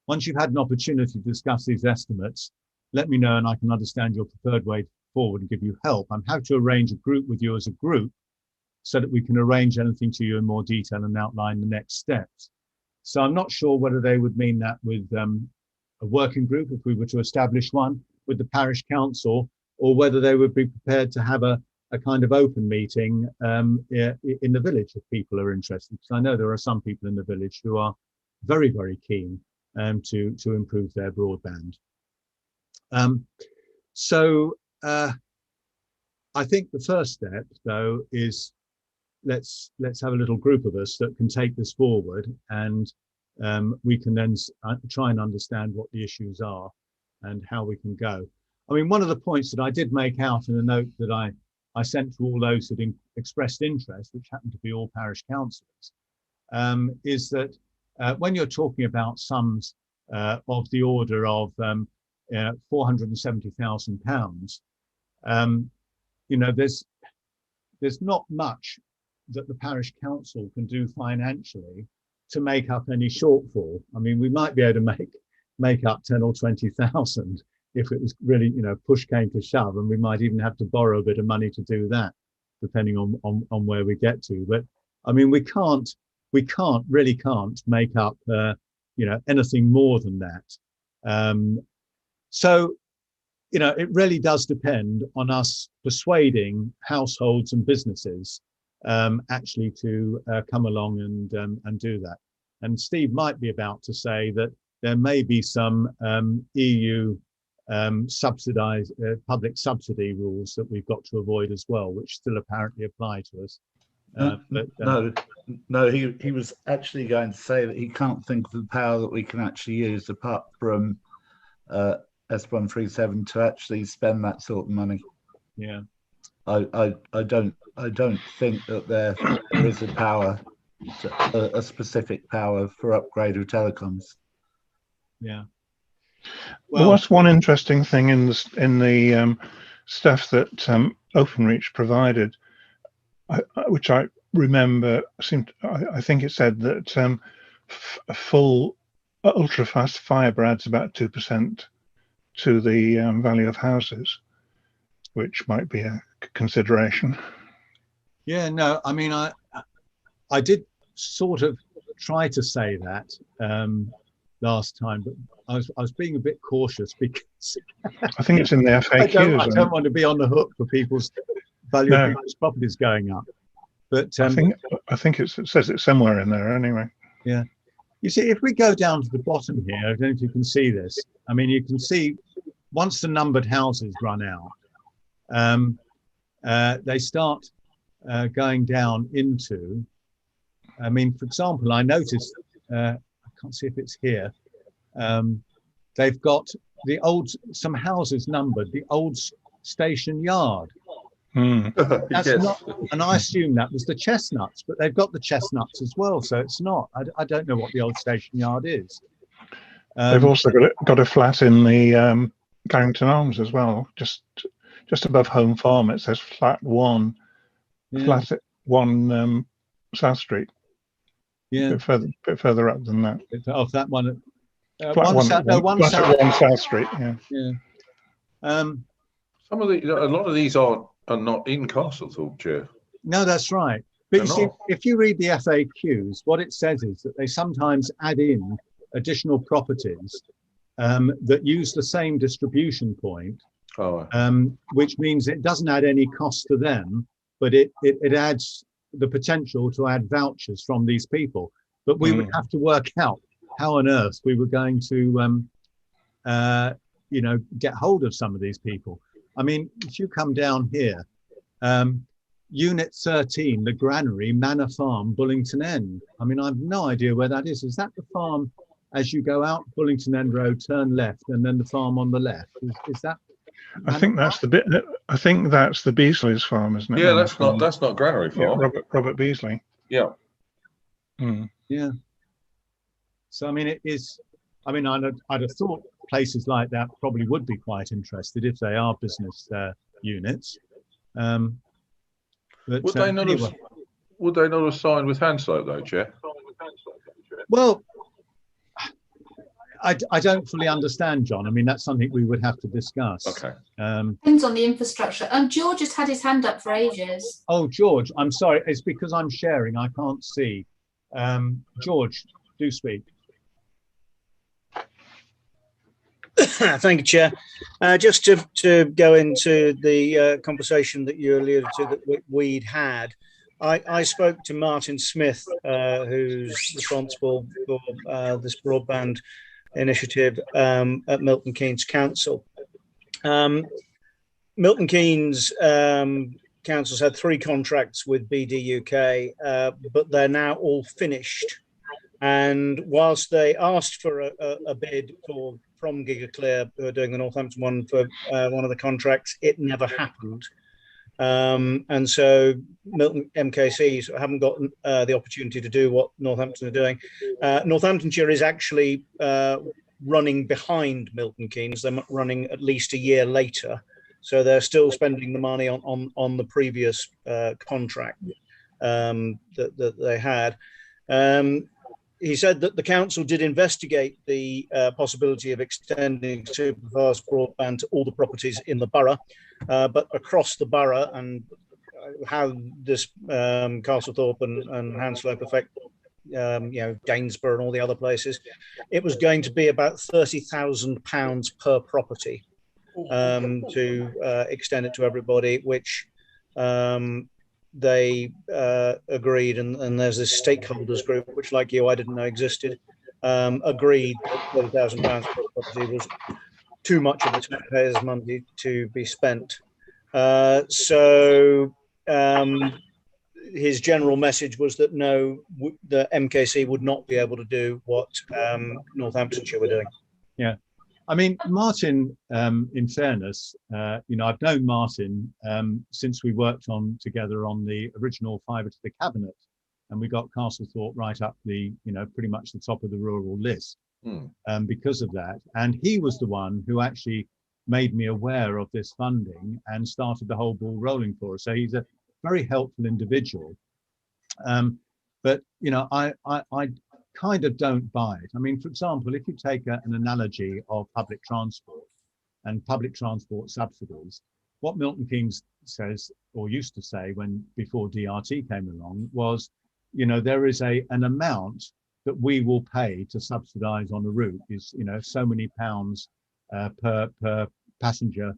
S1: once you've had an opportunity to discuss these estimates, let me know and I can understand your preferred way forward and give you help. I'm happy to arrange a group with you as a group so that we can arrange anything to you in more detail and outline the next steps. So I'm not sure whether they would mean that with a working group, if we were to establish one with the parish council, or whether they would be prepared to have a kind of open meeting in the village if people are interested. Because I know there are some people in the village who are very, very keen to improve their broadband. I think the first step, though, is let's have a little group of us that can take this forward, and we can then try and understand what the issues are and how we can go. I mean, one of the points that I did make out in a note that I sent to all those that expressed interest, which happened to be all parish councillors, is that when you're talking about sums of the order of £470,000, you know, there's not much that the parish council can do financially to make up any shortfall. I mean, we might be able to make up 10 or 20,000 if it was really, you know, push came to shove, and we might even have to borrow a bit of money to do that, depending on where we get to. But I mean, we really can't make up, you know, anything more than that. So, you know, it really does depend on us persuading households and businesses actually to come along and do that. And Steve might be about to say that there may be some EU subsidized public subsidy rules that we've got to avoid as well, which still apparently apply to us.
S2: No, he was actually going to say that he can't think of the power that we can actually use apart from S137 to actually spend that sort of money.
S1: Yeah,
S2: I don't think that there is a power, a specific power for upgrade of telecoms.
S1: Yeah.
S3: Well, what's one interesting thing in the stuff that OpenReach provided, which I remember, I think it said that a full ultra-fast fibre adds about 2% to the value of houses, which might be a consideration. Yeah,
S1: no, I mean, I did sort of try to say that last time, but I was being a bit cautious because
S3: I think it's in the FAQs.
S1: I don't want to be on the hook for people's value of people's properties going up. But
S3: I think it says it's somewhere in there anyway.
S1: Yeah. You see, if we go down to the bottom here, I don't know if you can see this. I mean, you can see once the numbered houses run out, they start going down into, I mean, for example, I noticed, I can't see if it's here, they've got some houses numbered, the old station yard. That's
S6: yes.
S1: not, and I assume that was the Chestnuts, but they've got the Chestnuts as well, so it's not. I don't know what the old station yard is.
S3: They've also got a flat in the Carrington Arms as well, just above Home Farm. It says flat 1, flat 1 South Street. Yeah, a bit further up than that.
S1: Off that one,
S3: Flat one,
S1: no, one
S3: flat
S1: South.
S3: at 1 South Street. Yeah.
S1: Yeah.
S6: Some of a lot of these are not in Castlethorpe, Chair.
S1: No, that's right. But you see, if you read the FAQs, what it says is that they sometimes add in additional properties that use the same distribution point, which means it doesn't add any cost to them, but it adds the potential to add vouchers from these people. But we would have to work out how on earth we were going to, get hold of some of these people. I mean, if you come down here, Unit 13, the Granary, Manor Farm, Bullington End. I mean, I have no idea where that is. Is that the farm as you go out Bullington End Road, turn left, and then the farm on the left? Is that?
S3: I think that's the bit. I think that's the Beasley's farm, isn't it?
S6: Yeah, that's not Granary Farm.
S3: Yeah, Robert Beasley.
S6: Yeah.
S1: Yeah. So I mean, it is. I mean, I'd have thought places like that probably would be quite interested if they are business units. But,
S6: would they not have signed with Hanslope though, Chair?
S1: Well, I don't fully understand, John. I mean, that's something we would have to discuss.
S6: Okay.
S7: Depends on the infrastructure. George has had his hand up for ages.
S1: Oh, George, I'm sorry. It's because I'm sharing. I can't see. George, do speak.
S10: Thank you, Chair. Just to go into the conversation that you alluded to that we'd had, I spoke to Martin Smith, who's responsible for this broadband initiative at Milton Keynes Council. Milton Keynes Council's had 3 contracts with BD UK, but they're now all finished. And whilst they asked for a bid from GigaClear, who are doing the Northampton one, for one of the contracts, it never happened. And so Milton MKCs haven't got the opportunity to do what Northampton are doing. Northamptonshire is actually running behind Milton Keynes. They're running at least a year later. So they're still spending the money on the previous contract that they had. He said that the council did investigate the possibility of extending superfast broadband to all the properties in the borough, but across the borough, and how this Castlethorpe and Hanslope affect, Gainsborough and all the other places, it was going to be about £30,000 per property to extend it to everybody, which they agreed, and there's this stakeholders group, which, like you, I didn't know existed, agreed that £30,000 per property was too much of the taxpayers' money to be spent. So his general message was that no, the MKC would not be able to do what Northamptonshire were doing.
S1: Yeah. I mean, Martin, in fairness, I've known Martin since we worked together on the original Fibre to the Cabinet, and we got Castlethorpe right up pretty much the top of the rural list because of that. And he was the one who actually made me aware of this funding and started the whole ball rolling for us. So he's a very helpful individual. But I kind of don't buy it. I mean, for example, if you take an analogy of public transport and public transport subsidies, what Milton Keynes says, or used to say before DRT came along, was, there is an amount that we will pay to subsidise on a route is, so many pounds per passenger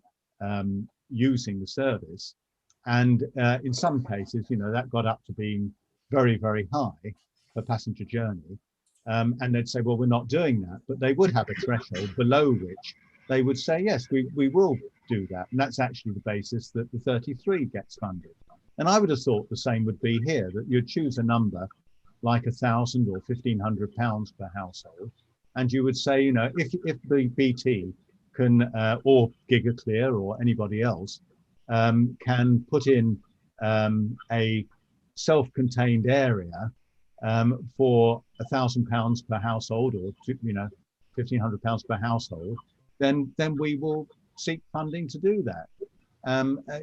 S1: using the service. And in some cases, that got up to being very, very high per passenger journey. And they'd say, well, we're not doing that. But they would have a threshold below which they would say, yes, we will do that. And that's actually the basis that the 33 gets funded. And I would have thought the same would be here, that you'd choose a number like £1,000 or £1,500 per household. And you would say, if the BT can, or GigaClear or anybody else, can put in a self-contained area for £1,000 per household, or £1,500 per household, then we will seek funding to do that.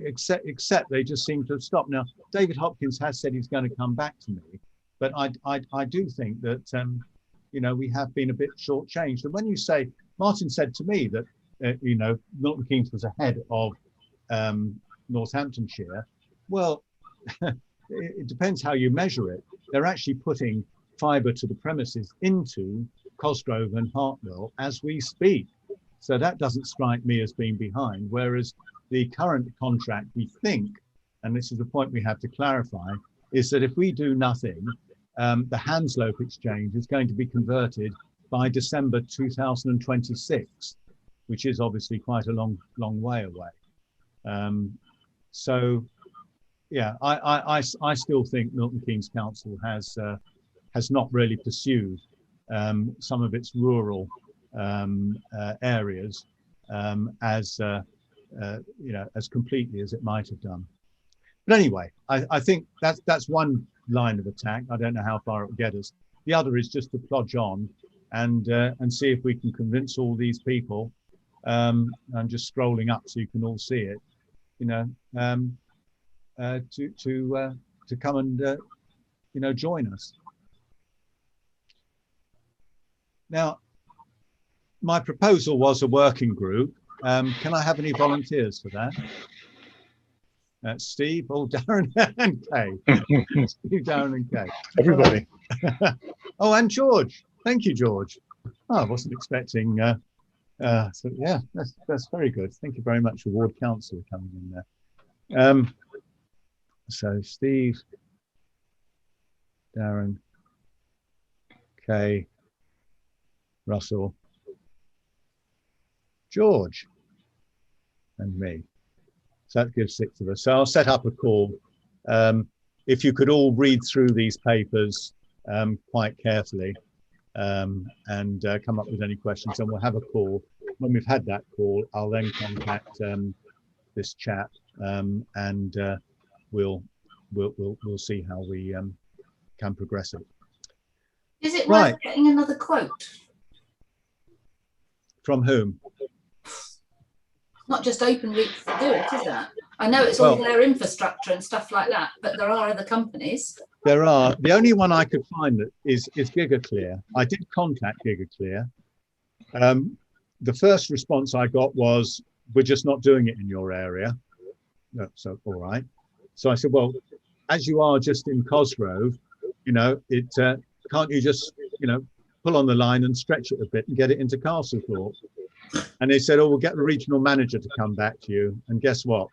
S1: Except they just seem to have stopped. Now, David Hopkins has said he's going to come back to me, but I do think that you know, we have been a bit shortchanged. And when you say, Martin said to me that, you know, Milton Keynes was ahead of Northamptonshire. Well, it depends how you measure it. They're actually putting fibre to the premises into Cosgrove and Hartwell as we speak. So that doesn't strike me as being behind. Whereas the current contract, we think, and this is the point we have to clarify, is that if we do nothing, the Hanslope exchange is going to be converted by December 2026, which is obviously quite a long way away. So, yeah, I still think Milton Keynes Council has not really pursued some of its rural areas as you know, as completely as it might have done. But anyway, I think that's one line of attack. I don't know how far it will get us. The other is just to plodge on and see if we can convince all these people. I'm just scrolling up so you can all see it. You know, to come and you know, join us. Now, my proposal was a working group. Can I have any volunteers for that? Steve, Darren and Kay. Steve, Darren and Kay.
S3: Everybody.
S1: Oh, and George. Thank you, George. Oh, I wasn't expecting. So yeah, that's very good. Thank you very much, Ward Councillor, coming in there. So Steve, Darren, Kay, Russell, George, and me. So that gives 6 of us. So I'll set up a call. If you could all read through these papers quite carefully and come up with any questions, and we'll have a call. When we've had that call, I'll then contact this chap and we'll see how we can progress it.
S7: Is it worth getting another quote?
S1: From whom?
S7: Not just OpenReach to do it, is that? I know it's all their infrastructure and stuff like that, but there are other companies.
S1: There are. The only one I could find that is GigaClear. I did contact GigaClear. The first response I got was, "We're just not doing it in your area." So all right. So I said, "Well, as you are just in Cosgrove, you know, can't you just, you know, pull on the line and stretch it a bit and get it into Castlethorpe?" And they said, "Oh, we'll get the regional manager to come back to you." And guess what?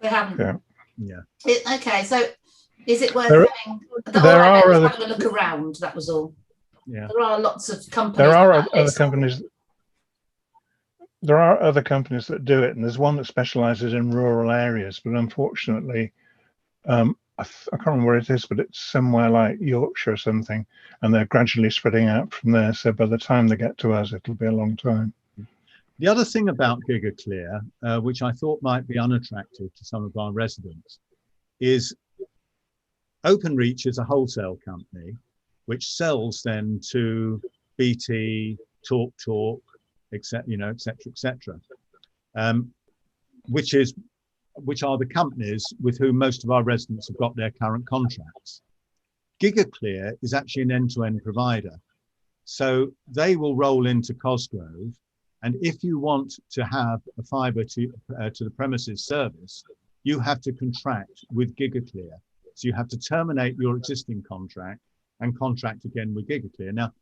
S7: They haven't.
S1: Yeah.
S7: Okay, so is it worth having?
S3: There are other,
S7: having a look around. That was all.
S1: Yeah.
S7: There are lots of companies.
S3: There are other companies. There are other companies that do it, and there's one that specialises in rural areas. But unfortunately, I can't remember where it is, but it's somewhere like Yorkshire or something, and they're gradually spreading out from there. So by the time they get to us, it'll be a long time.
S1: The other thing about GigaClear, which I thought might be unattractive to some of our residents, is OpenReach is a wholesale company which sells then to BT, TalkTalk, etc., you know, etc., which are the companies with whom most of our residents have got their current contracts. GigaClear is actually an end-to-end provider, so they will roll into Cosgrove. And if you want to have a fibre to the premises service, you have to contract with GigaClear. So you have to terminate your existing contract and contract again with GigaClear. Now,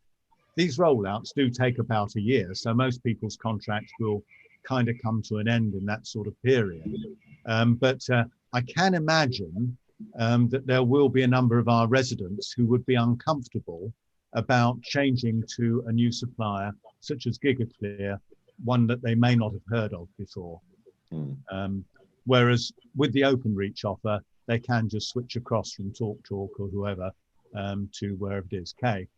S1: these rollouts do take about a year, so most people's contracts will kind of come to an end in that sort of period. But I can imagine that there will be a number of our residents who would be uncomfortable about changing to a new supplier, such as GigaClear, one that they may not have heard of before. Whereas with the OpenReach offer, they can just switch across from TalkTalk or whoever to wherever it is. Kay?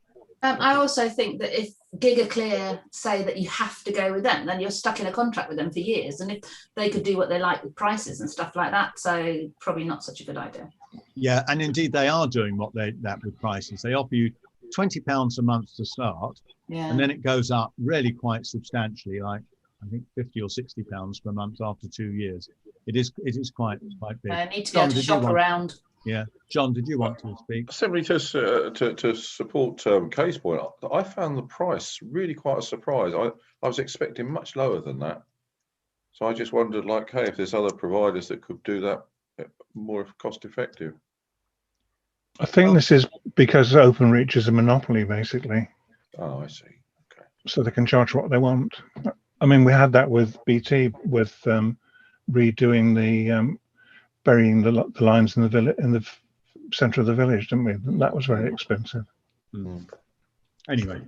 S7: I also think that if GigaClear say that you have to go with them, then you're stuck in a contract with them for years. And if they could do what they like with prices and stuff like that, so probably not such a good idea.
S1: Yeah, and indeed they are doing that with prices. They offer you £20 a month to start, and then it goes up really quite substantially, like I think £50 or £60 per month after 2 years. It is quite big.
S7: I need to go to shop around.
S1: Yeah, John, did you want to speak?
S6: Simply to support Kay's point, I found the price really quite a surprise. I was expecting much lower than that. So I just wondered, like, hey, if there's other providers that could do that more cost effective.
S3: I think this is because OpenReach is a monopoly, basically.
S6: Oh, I see. Okay.
S3: So they can charge what they want. I mean, we had that with BT with redoing the burying the lines in the village, in the centre of the village, didn't we? That was very expensive.
S1: Anyway,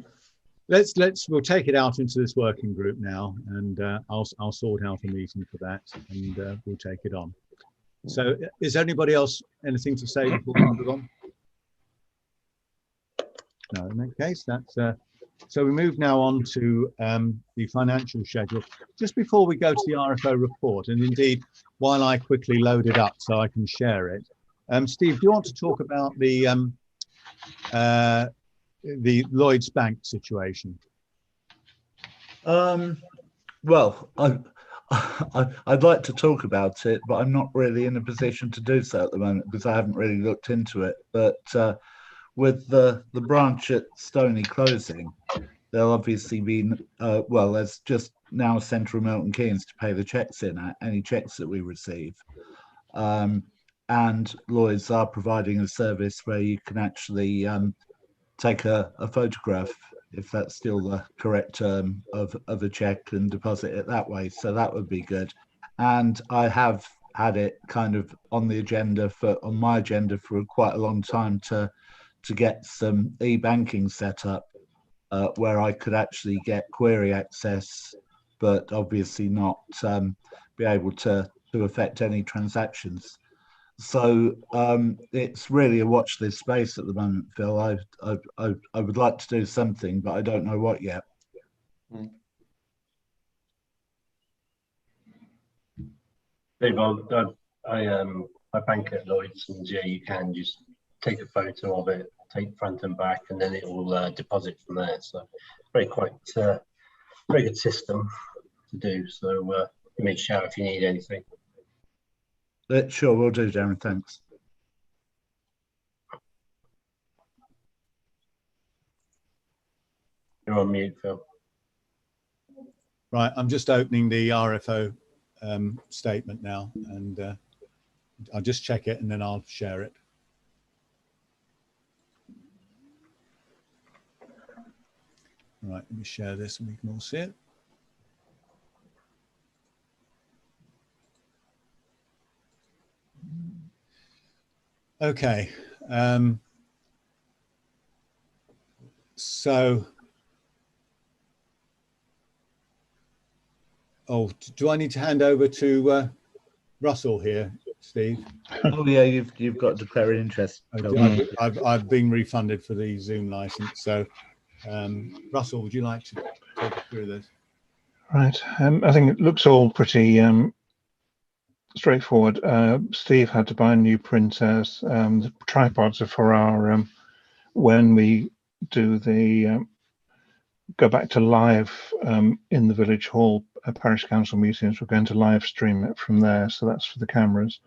S1: we'll take it out into this working group now, and I'll sort out a meeting for that, and we'll take it on. So, is anybody else anything to say before we move on? No, in that case, that's so we move now on to the financial schedule. Just before we go to the RFO report, and indeed, while I quickly load it up so I can share it, Steve, do you want to talk about the Lloyds Bank situation?
S2: Well, I'd like to talk about it, but I'm not really in a position to do so at the moment because I haven't really looked into it. But with the branch at Stony closing, there'll obviously be well, there's just now Central Milton Keynes to pay the checks in at any checks that we receive, and Lloyds are providing a service where you can actually take a photograph, if that's still the correct term, of a check and deposit it that way. So that would be good. And I have had it kind of on the agenda on my agenda for quite a long time to get some e-banking set up where I could actually get query access, but obviously not be able to affect any transactions. So it's really a watch this space at the moment, Phil. I would like to do something, but I don't know what yet.
S9: Dave, I bank at Lloyds, and yeah, you can just take a photo of it, take front and back, and then it will deposit from there. So very good system to do. So give me a shout if you need anything.
S2: Sure, will do, Darren. Thanks.
S9: You're on mute, Phil.
S1: Right, I'm just opening the RFO statement now, and I'll just check it and then I'll share it. Right, let me share this and we can all see it. Okay, so, do I need to hand over to Russell here, Steve?
S2: Oh yeah, you've got declared interest.
S1: I've been refunded for the Zoom license, so Russell, would you like to take us through this?
S3: Right, I think it looks all pretty straightforward. Steve had to buy new printers. The tripods are for our when we do the go back to live in the village hall parish council meetings. We're going to live stream it from there, so that's for the cameras.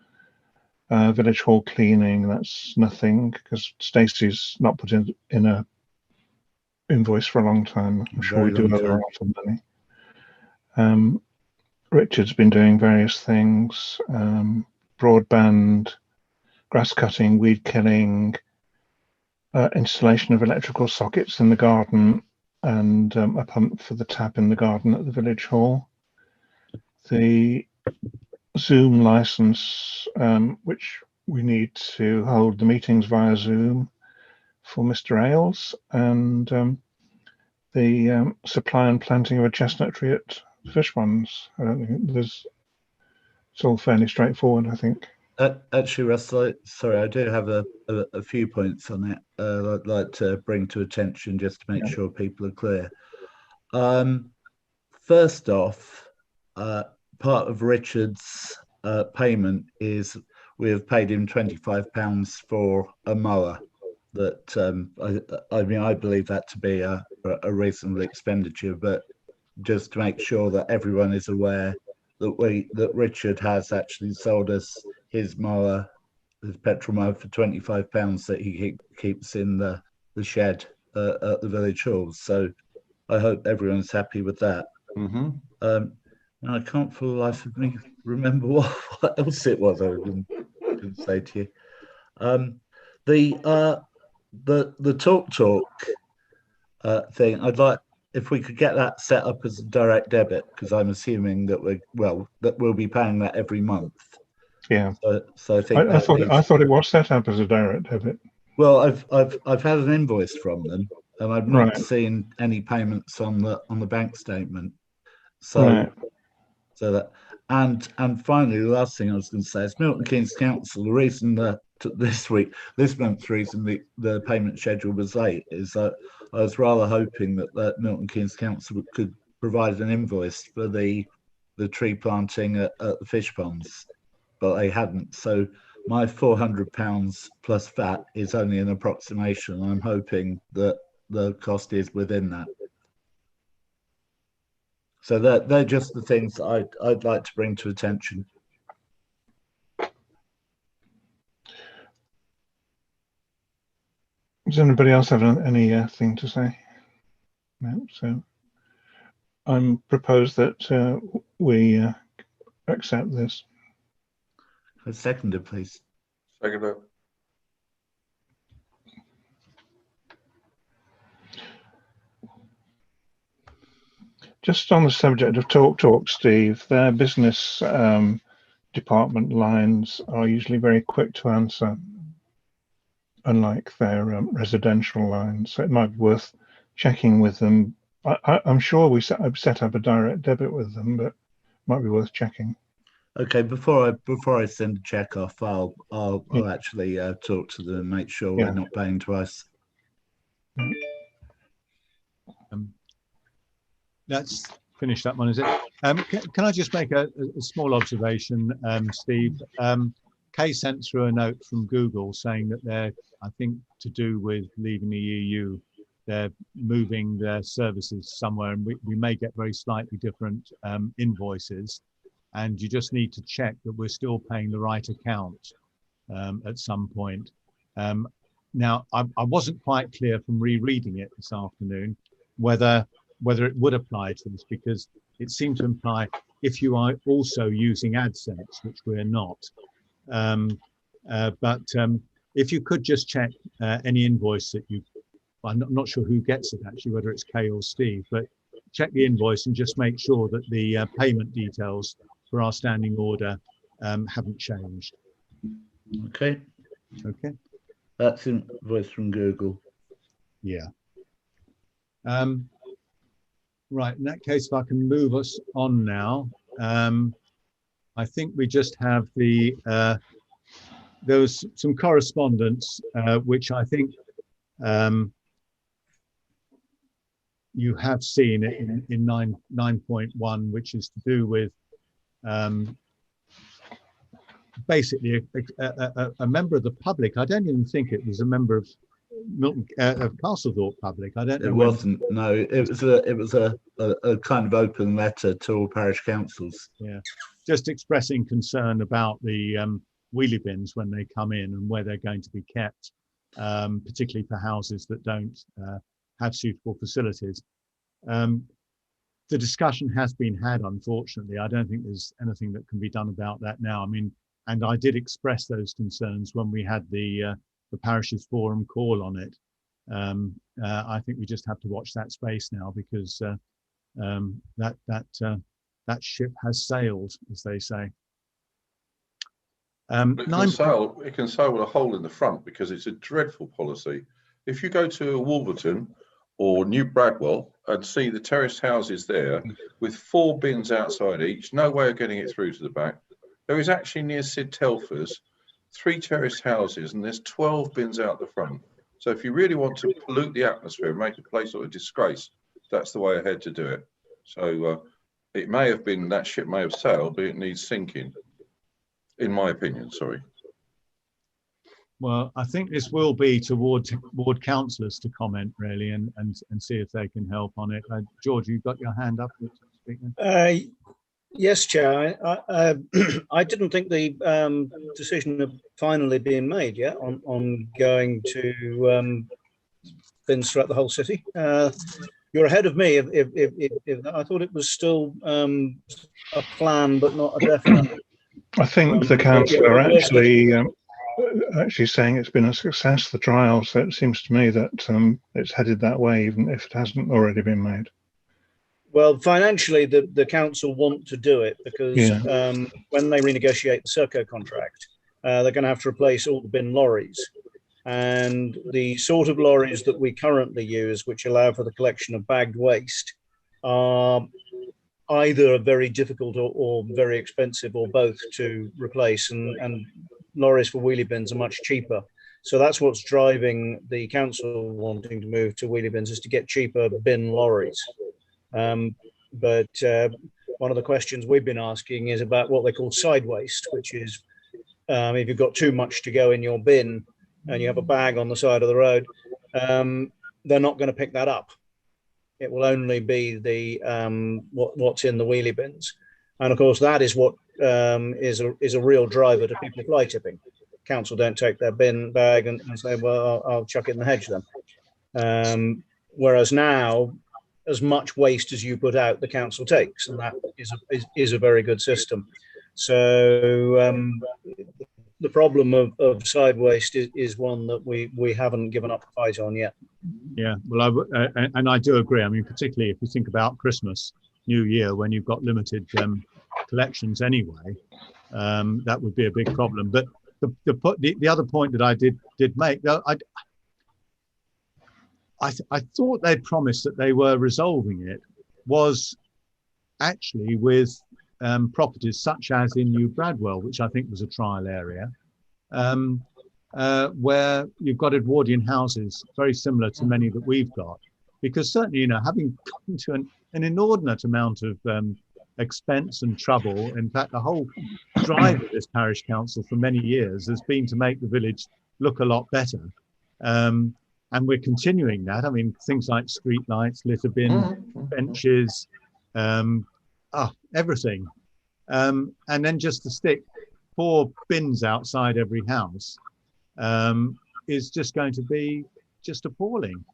S3: Village hall cleaning, that's nothing because Stacey's not put in a invoice for a long time. I'm sure we do owe her a lot of money. Richard's been doing various things, broadband, grass cutting, weed killing, installation of electrical sockets in the garden, and a pump for the tap in the garden at the village hall. The Zoom license, which we need to hold the meetings via Zoom for Mr. Ailes, and the supply and planting of a chestnut tree at Fish Ones. I don't think it's all fairly straightforward, I think.
S2: Actually, Russell, sorry, I do have a few points on it I'd like to bring to attention just to make sure people are clear. First off, part of Richard's payment is we have paid him £25 for a mower. That I mean, I believe that to be a reasonable expenditure, but just to make sure that everyone is aware that Richard has actually sold us his mower petrol mower for £25 that he keeps in the shed at the village hall. So I hope everyone's happy with that.
S6: Mm-hmm.
S2: And I can't for the life of me remember what else it was I was going to say to you. The talk thing, I'd like if we could get that set up as a direct debit, because I'm assuming that we'll be paying that every month.
S3: Yeah.
S2: So I think
S3: I thought it was set up as a direct debit.
S2: Well, I've had an invoice from them, and I've not
S3: Right.
S2: seen any payments on the bank statement. So that and finally, the last thing I was going to say is Milton Keynes Council. The reason that this month's reason the payment schedule was late is that I was rather hoping that Milton Keynes Council could provide an invoice for the tree planting at the fish ponds, but they hadn't. So my £400 plus VAT is only an approximation. I'm hoping that the cost is within that. So they're just the things that I'd like to bring to attention.
S3: Does anybody else have anything to say? No. So I propose that we accept this.
S2: A seconder, please.
S6: Seconder.
S3: Just on the subject of Talk, Steve, their business department lines are usually very quick to answer, unlike their residential lines. So it might be worth checking with them. I'm sure I've set up a direct debit with them, but it might be worth checking.
S2: Okay, before I send a check off, I'll actually talk to them and make sure we're not paying twice.
S1: Let's finish that one, is it? Can I just make a small observation, Steve? Kay sent through a note from Google saying that they're, I think, to do with leaving the EU, they're moving their services somewhere, and we may get very slightly different invoices. And you just need to check that we're still paying the right account at some point. Now, I wasn't quite clear from rereading it this afternoon whether it would apply to this, because it seemed to imply if you are also using AdSense, which we're not. But if you could just check any invoice that I'm not sure who gets it actually, whether it's Kay or Steve, but check the invoice and just make sure that the payment details for our standing order haven't changed.
S2: Okay.
S1: Okay.
S2: That's invoice from Google.
S1: Yeah. Right, in that case, if I can move us on now, I think we just have there was some correspondence, which I think you have seen it in 9.1, which is to do with basically a member of the public. I don't even think it was a member of Castlethorpe public. I don't know.
S2: It wasn't. No, it was a kind of open letter to all parish councils.
S1: Yeah, just expressing concern about the wheelie bins when they come in and where they're going to be kept, particularly for houses that don't have suitable facilities. The discussion has been had, unfortunately. I don't think there's anything that can be done about that now. I mean, and I did express those concerns when we had the parishes forum call on it. I think we just have to watch that space now, because that ship has sailed, as they say.
S6: It can sail with a hole in the front, because it's a dreadful policy. If you go to Wolverton or New Bradwell and see the terraced houses there with 4 bins outside each, no way of getting it through to the back. There is actually near Sid Telfer's 3 terraced houses, and there's 12 bins out the front. So if you really want to pollute the atmosphere and make a place sort of disgrace, that's the way ahead to do it. So it may have been, that ship may have sailed, but it needs sinking, in my opinion. Sorry.
S1: Well, I think this will be toward councillors to comment, really, and see if they can help on it. George, you've got your hand up.
S10: Yes, Chair. I didn't think the decision had finally been made yet on going to bins throughout the whole city. You're ahead of me. If I thought it was still a plan, but not a definite.
S3: I think the councillor actually saying it's been a success, the trial. So it seems to me that it's headed that way, even if it hasn't already been made.
S10: Well, financially, the council want to do it because when they renegotiate the Serco contract, they're going to have to replace all the bin lorries. And the sort of lorries that we currently use, which allow for the collection of bagged waste, are either very difficult or very expensive, or both, to replace. And lorries for wheelie bins are much cheaper. So that's what's driving the council wanting to move to wheelie bins, is to get cheaper bin lorries. But one of the questions we've been asking is about what they call side waste, which is if you've got too much to go in your bin and you have a bag on the side of the road, they're not going to pick that up. It will only be the what's in the wheelie bins, and of course that is what is a real driver to people fly tipping. Council don't take their bin bag and say, well, I'll chuck it in the hedge then. Whereas now, as much waste as you put out, the council takes, and that is a very good system. So the problem of side waste is one that we haven't given up the fight on yet.
S1: Yeah, well, and I do agree. I mean, particularly if you think about Christmas, New Year, when you've got limited collections anyway, that would be a big problem. But the other point that I did make, though, I thought they promised that they were resolving it, was actually with properties such as in New Bradwell, which I think was a trial area, where you've got Edwardian houses very similar to many that we've got. Because certainly, having come to an inordinate amount of expense and trouble, in fact, the whole drive of this parish council for many years has been to make the village look a lot better. And we're continuing that. I mean, things like street lights, litter bin, benches, everything. And then just to stick 4 bins outside every house is just going to be just appalling.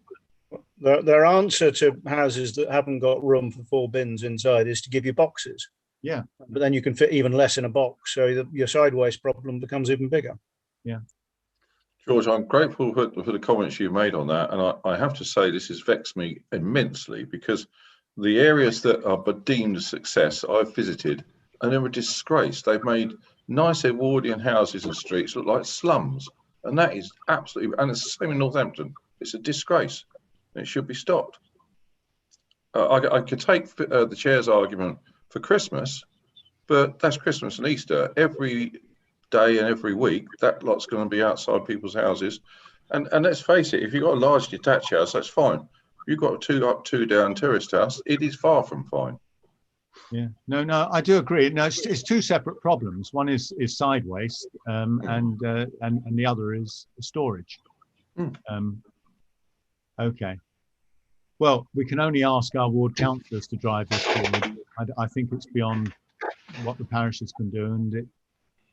S10: Their answer to houses that haven't got room for 4 bins inside is to give you boxes.
S1: Yeah.
S10: But then you can fit even less in a box, so your side waste problem becomes even bigger.
S1: Yeah.
S6: George, I'm grateful for the comments you made on that, and I have to say this has vexed me immensely, because the areas that are deemed a success I've visited, and they're a disgrace. They've made nice Edwardian houses and streets look like slums, and that is absolutely, and it's the same in Northampton. It's a disgrace. It should be stopped. I could take the chair's argument for Christmas, but that's Christmas and Easter. Every day and every week, that lot's going to be outside people's houses. And let's face it, if you've got a large detached house, that's fine. If you've got a 2 up, 2 down terraced house, it is far from fine.
S1: Yeah, no, I do agree. No, it's 2 separate problems. One is side waste, and the other is storage. Okay. Well, we can only ask our ward councillors to drive this forward. I think it's beyond what the parishes can do, and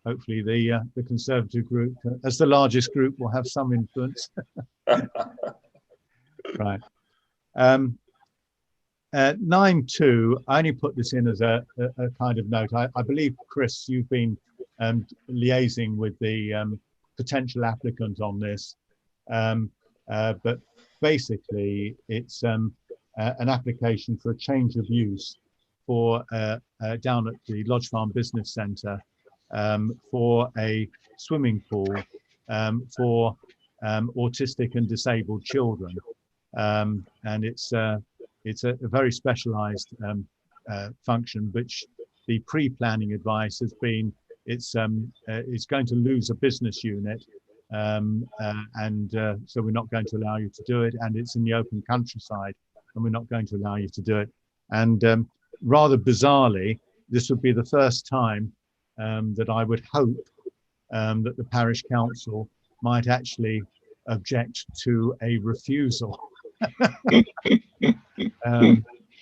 S1: hopefully the Conservative group, as the largest group, will have some influence. Right. 9.2, I only put this in as a kind of note. I believe, Chris, you've been liaising with the potential applicant on this, but basically it's an application for a change of use for down at the Lodge Farm Business Centre for a swimming pool for autistic and disabled children, and it's a very specialised function, which the pre-planning advice has been it's going to lose a business unit, and so we're not going to allow you to do it, and it's in the open countryside, and we're not going to allow you to do it. And rather bizarrely, this would be the first time that I would hope that the parish council might actually object to a refusal.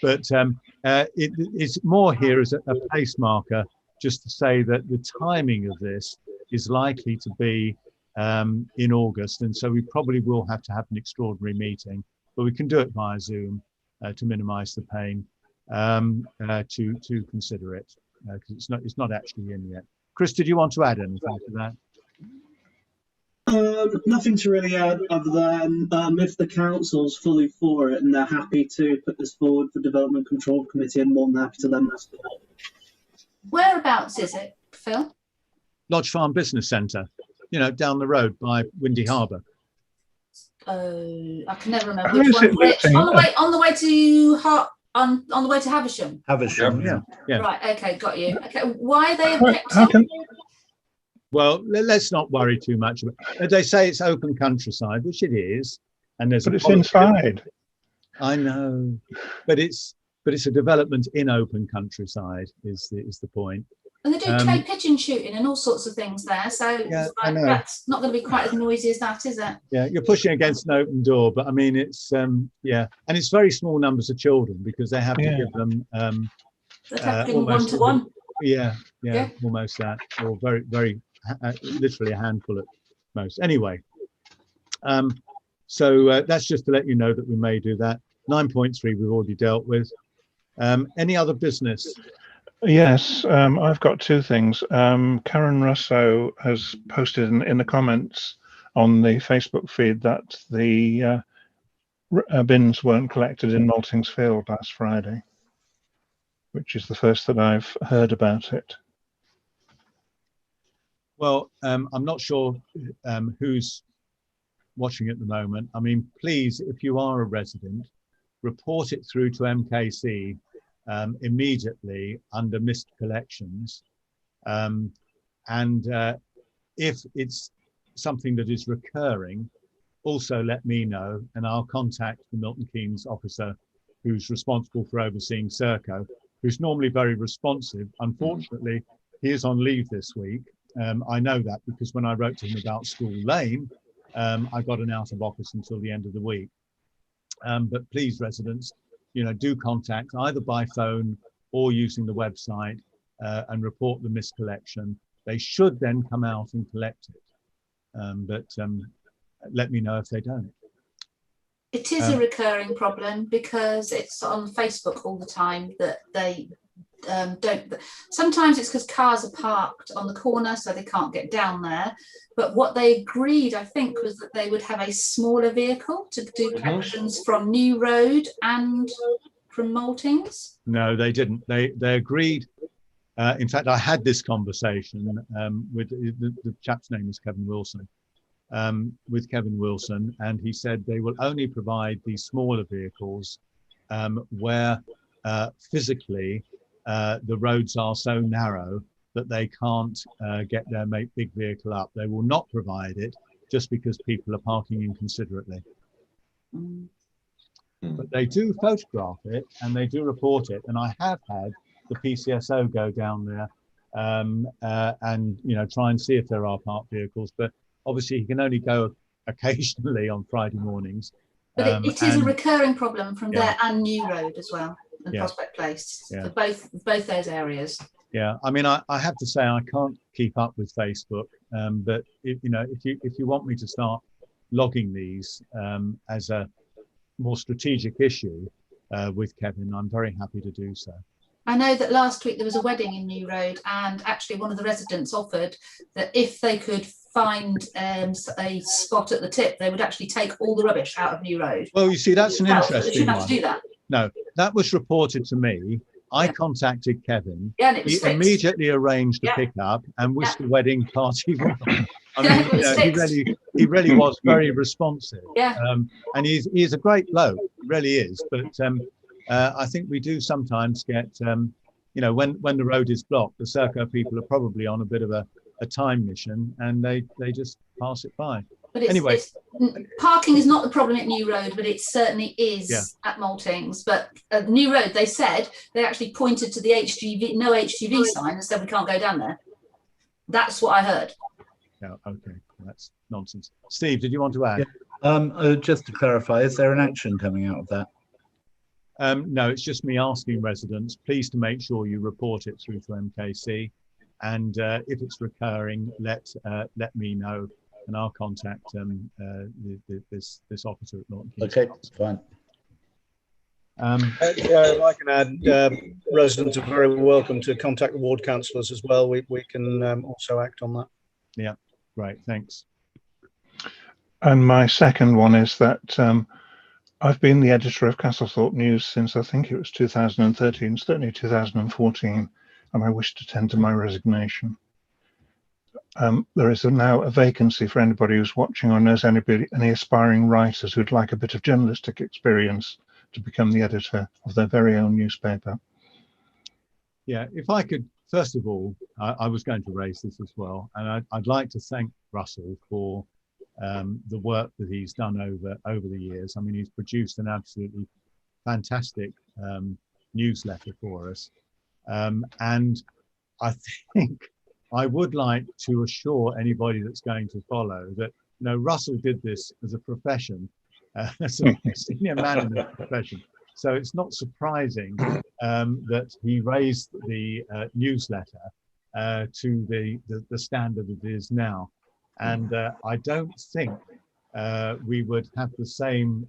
S1: It's more here as a place marker, just to say that the timing of this is likely to be in August, and so we probably will have to have an extraordinary meeting, but we can do it via Zoom to minimise the pain, to consider it, because it's not actually in yet. Chris, did you want to add anything to that?
S11: Nothing to really add other than if the council's fully for it and they're happy to put this forward for Development Control Committee, I'm more than happy to lend my support.
S7: Whereabouts is it, Phil?
S1: Lodge Farm Business Centre, down the road by Windy Harbour.
S7: Oh, I can never remember
S3: How
S7: which
S3: is
S7: one.
S3: it looking?
S7: On the way to on the way to Havisham.
S2: Havisham,
S1: Yeah.
S7: Right. Okay, got you. Okay, why are they
S3: How
S7: objecting?
S1: Well, let's not worry too much about it. They say it's open countryside, which it is, and there's
S3: But it's inside.
S1: I know, but it's a development in open countryside is the point.
S7: And they do clay pigeon shooting and all sorts of things there. So
S1: Yeah, I know.
S7: that's not going to be quite as noisy as that, is it?
S1: Yeah, you're pushing against an open door, but I mean it's and it's very small numbers of children because they have to give them
S7: They'd have to give them one-to-one.
S1: Yeah, almost that, or very literally a handful at most. Anyway, so that's just to let you know that we may do that. 9.3 we've already dealt with. Any other business?
S3: Yes, I've got two things. Karen Russo has posted in the comments on the Facebook feed that the bins weren't collected in Maltings Field last Friday, which is the first that I've heard about it.
S1: Well, I'm not sure who's watching at the moment. I mean, please, if you are a resident, report it through to MKC immediately under missed collections. If it's something that is recurring, also let me know and I'll contact the Milton Keynes officer who's responsible for overseeing Serco, who's normally very responsive. Unfortunately, he is on leave this week. I know that because when I wrote to him about School Lane, I got an out of office until the end of the week. But please, residents, do contact either by phone or using the website and report the miscollection. They should then come out and collect it. But let me know if they don't.
S7: It is a recurring problem because it's on Facebook all the time that they don't. Sometimes it's because cars are parked on the corner so they can't get down there, but what they agreed, I think, was that they would have a smaller vehicle to do collections from New Road and from Maltings.
S1: No, they didn't. They agreed. In fact, I had this conversation with the chap's name is Kevin Wilson, with Kevin Wilson, and he said they will only provide these smaller vehicles where physically the roads are so narrow that they can't get their big vehicle up. They will not provide it just because people are parking inconsiderately. But they do photograph it and they do report it. And I have had the PCSO go down there and try and see if there are parked vehicles. But obviously he can only go occasionally on Friday mornings.
S7: But it is a recurring problem from there and New Road as well, and Prospect Place, for both those areas.
S1: Yeah, I mean, I have to say I can't keep up with Facebook, but if you want me to start logging these as a more strategic issue with Kevin, I'm very happy to do so.
S7: I know that last week there was a wedding in New Road, and actually one of the residents offered that if they could find a spot at the tip, they would actually take all the rubbish out of New Road.
S1: Well, you see, that's an interesting
S7: they shouldn't
S1: one.
S7: have to do that.
S1: No, that was reported to me. I contacted Kevin.
S7: Yeah, and it was
S1: he
S7: fixed.
S1: Immediately arranged the pickup and wished the wedding party well. I mean, he really was very responsive.
S7: Yeah.
S1: And he's a great bloke, really is. But I think we do sometimes get, when the road is blocked, the Serco people are probably on a bit of a time mission, and they just pass it by.
S7: But
S1: anyway,
S7: parking is not the problem at New Road, but it certainly is at Maltings. But at New Road, they said they actually pointed to the no HGV sign and said we can't go down there. That's what I heard.
S1: Yeah, okay, that's nonsense. Steve, did you want to add?
S2: Just to clarify, is there an action coming out of that?
S1: No, it's just me asking residents, please to make sure you report it through to MKC, and if it's recurring, let me know, and I'll contact this officer at Norton Keynes.
S2: Okay, fine.
S10: If I can add, residents are very welcome to contact the ward councillors as well. We can also act on that.
S1: Yeah, great, thanks.
S3: And my second one is that I've been the editor of Castlethorpe News since I think it was 2013, certainly 2014, and I wish to tender my resignation. There is now a vacancy for anybody who's watching or knows any aspiring writers who'd like a bit of journalistic experience to become the editor of their very own newspaper.
S1: Yeah, if I could, first of all, I was going to raise this as well, and I'd like to thank Russell for the work that he's done over the years. I mean, he's produced an absolutely fantastic newsletter for us, and I think I would like to assure anybody that's going to follow that, you know, Russell did this as a profession, as a senior man in the profession. So it's not surprising that he raised the newsletter to the standard it is now. And I don't think we would have the same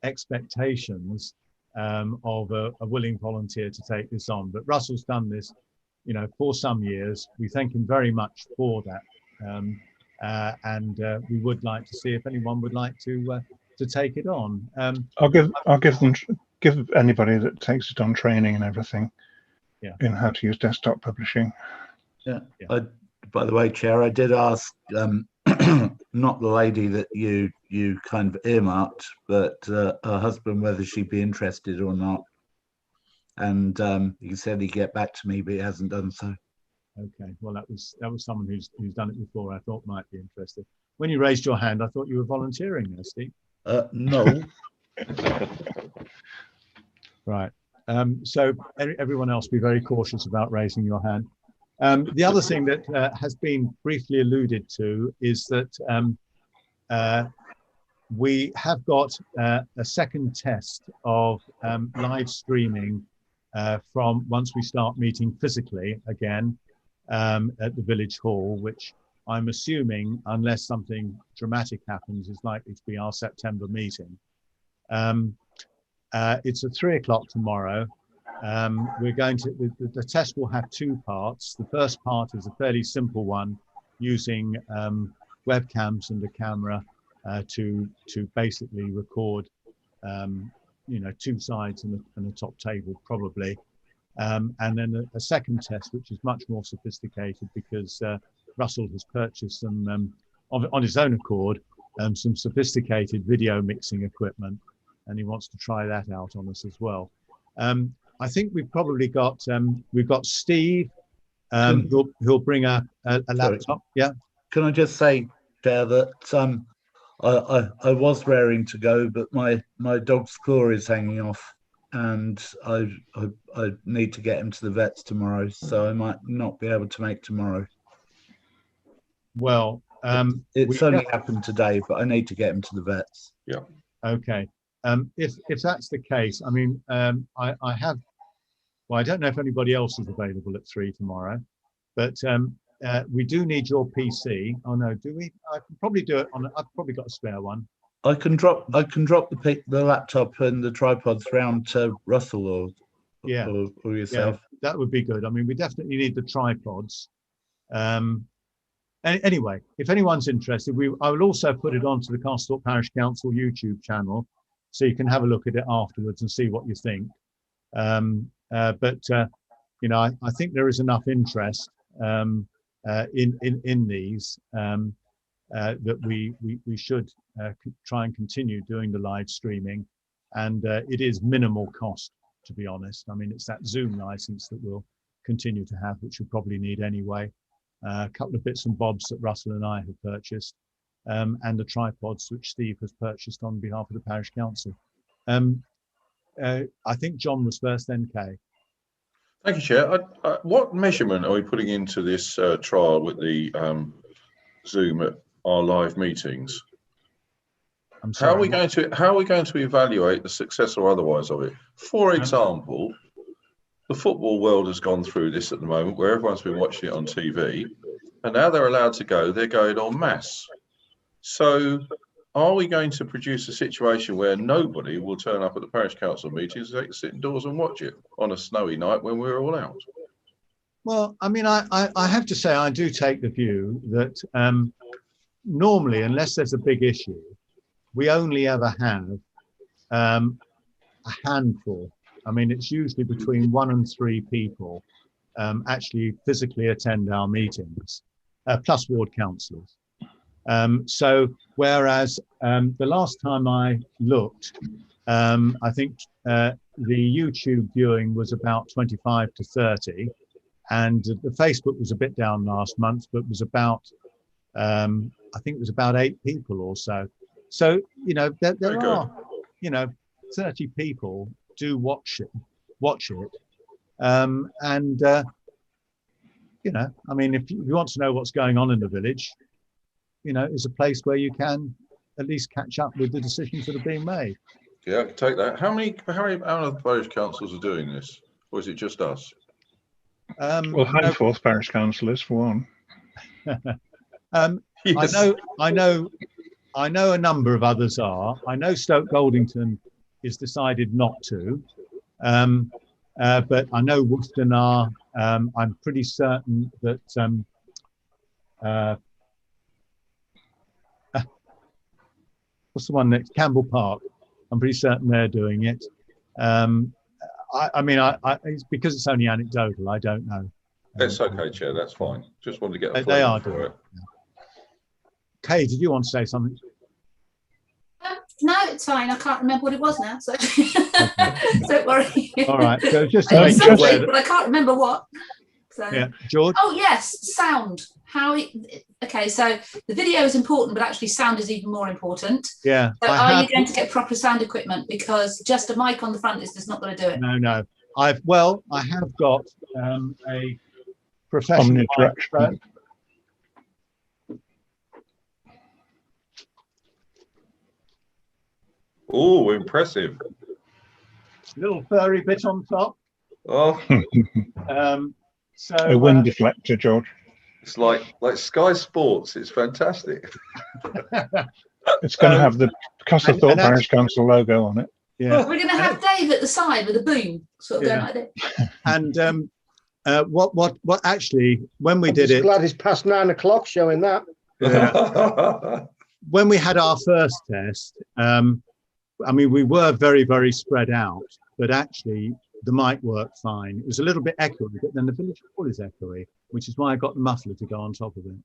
S1: expectations of a willing volunteer to take this on. But Russell's done this, you know, for some years. We thank him very much for that. And we would like to see if anyone would like to take it on.
S3: I'll give anybody that takes it on training and everything,
S1: yeah,
S3: in how to use desktop publishing.
S2: Yeah. By the way, Chair, I did ask not the lady that you kind of earmarked, but her husband whether she'd be interested or not, and he said he'd get back to me, but he hasn't done so.
S1: Okay, well, that was someone who's done it before. I thought might be interested. When you raised your hand, I thought you were volunteering there, Steve.
S2: No.
S1: Right. So everyone else, be very cautious about raising your hand. The other thing that has been briefly alluded to is that we have got a second test of live streaming from once we start meeting physically again at the village hall, which I'm assuming, unless something dramatic happens, is likely to be our September meeting. It's at 3 o'clock tomorrow. We're going to, the test will have two parts. The first part is a fairly simple one, using webcams and a camera to basically record, you know, two sides and a top table probably. And then a second test, which is much more sophisticated, because Russell has purchased some, on his own accord, some sophisticated video mixing equipment, and he wants to try that out on us as well. I think we've probably got we've got Steve who'll bring a laptop.
S2: Sorry.
S1: Yeah.
S2: Can I just say, Chair, that I was raring to go, but my dog's claw is hanging off, and I need to get him to the vets tomorrow, so I might not be able to make tomorrow.
S1: Well,
S2: it's only happened today, but I need to get him to the vets.
S6: Yeah.
S1: Okay. If that's the case, I mean, I have. Well, I don't know if anybody else is available at 3 tomorrow, but we do need your PC. Oh no, do we? I can probably do it on. I've probably got a spare one.
S2: I can drop the laptop and the tripods round to Russell or yourself.
S1: Yeah, that would be good. I mean, we definitely need the tripods. Anyway, if anyone's interested, I will also put it onto the Castlethorpe Parish Council YouTube channel, so you can have a look at it afterwards and see what you think. But you know, I think there is enough interest in these that we should try and continue doing the live streaming, and it is minimal cost, to be honest. I mean, it's that Zoom license that we'll continue to have, which we probably need anyway. A couple of bits and bobs that Russell and I have purchased, and the tripods which Steve has purchased on behalf of the parish council. I think John was first, then Kay.
S6: Thank you, Chair. What measurement are we putting into this trial with the Zoom at our live meetings?
S1: I'm sorry.
S6: How are we going to evaluate the success or otherwise of it? For example, the football world has gone through this at the moment, where everyone's been watching it on TV, and now they're allowed to go. They're going en masse. So, are we going to produce a situation where nobody will turn up at the parish council meetings, they can sit indoors and watch it on a snowy night when we're all out?
S1: Well, I mean, I have to say I do take the view that normally, unless there's a big issue, we only ever have a handful. I mean, it's usually between 1 and 3 people actually physically attend our meetings, plus ward councillors. So whereas the last time I looked, I think the YouTube viewing was about 25 to 30, and the Facebook was a bit down last month, but was about, I think it was about 8 people or so. So, you know, there are, you know, 30 people do watch it. You know, I mean, if you want to know what's going on in the village, you know, it's a place where you can at least catch up with the decisions that are being made.
S6: Yeah, I can take that. How many out of the parish councils are doing this, or is it just us?
S3: Well, Highforth parish councillors for one.
S1: Yes. I know a number of others are. I know Stoke Goldington is decided not to, but I know Worcester are. I'm pretty certain that what's the one next? Campbell Park. I'm pretty certain they're doing it. I mean, it's because it's only anecdotal. I don't know.
S6: That's okay, Chair. That's fine. Just wanted to get a
S1: they are
S6: for
S1: doing
S6: it.
S1: Kay, did you want to say something?
S7: No, it's fine. I can't remember what it was now, so don't worry.
S1: All right. So just to make
S7: something,
S1: aware
S7: but I can't remember what. So.
S1: Yeah, George.
S7: Oh yes, sound. Okay, so the video is important, but actually sound is even more important.
S1: Yeah.
S7: So are you going to get proper sound equipment? Because just a mic on the front is just not going to do it.
S1: No. I have got a professional microphone.
S6: Oh, impressive.
S1: Little furry bit on top.
S6: Oh.
S1: So
S3: a wind deflector, George.
S6: It's like Sky Sports. It's fantastic.
S3: It's going to have the Castlethorpe Parish Council logo on it.
S1: Yeah.
S7: We're going to have Dave at the side with a boom, sort of going like that.
S1: And what actually, when we did it,
S8: glad it's past 9 o'clock showing that.
S1: Yeah. When we had our first test, I mean, we were very, very spread out, but actually the mic worked fine. It was a little bit echoey, but then the village hall is echoey, which is why I got the muffler to go on top of it.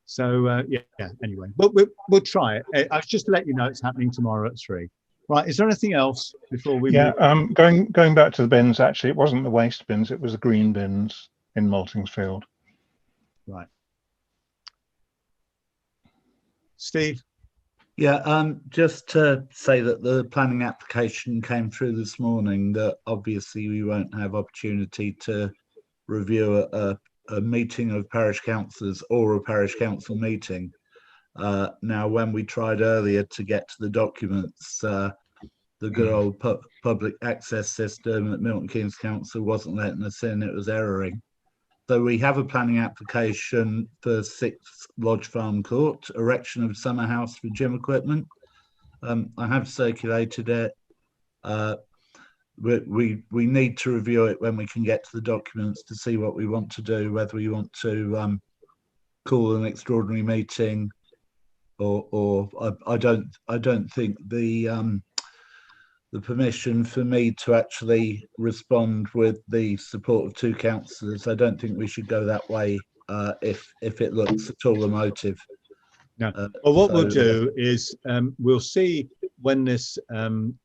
S1: So yeah, anyway, but we'll try it. I was just to let you know it's happening tomorrow at 3. Right, is there anything else before we move?
S3: Going back to the bins, actually, it wasn't the waste bins, it was the green bins in Maltingsfield.
S1: Right. Steve?
S2: Yeah, just to say that the planning application came through this morning, that obviously we won't have opportunity to review a meeting of parish councillors or a parish council meeting. Now, when we tried earlier to get to the documents, the good old public access system at Milton Keynes Council wasn't letting us in, it was erroring. So we have a planning application for 6 Lodge Farm Court, erection of summer house for gym equipment. I have circulated it. We need to review it when we can get to the documents to see what we want to do, whether we want to call an extraordinary meeting or I don't think the permission for me to actually respond with the support of 2 councillors, I don't think we should go that way if it looks at all emotive.
S1: No. Well, what we'll do is we'll see when this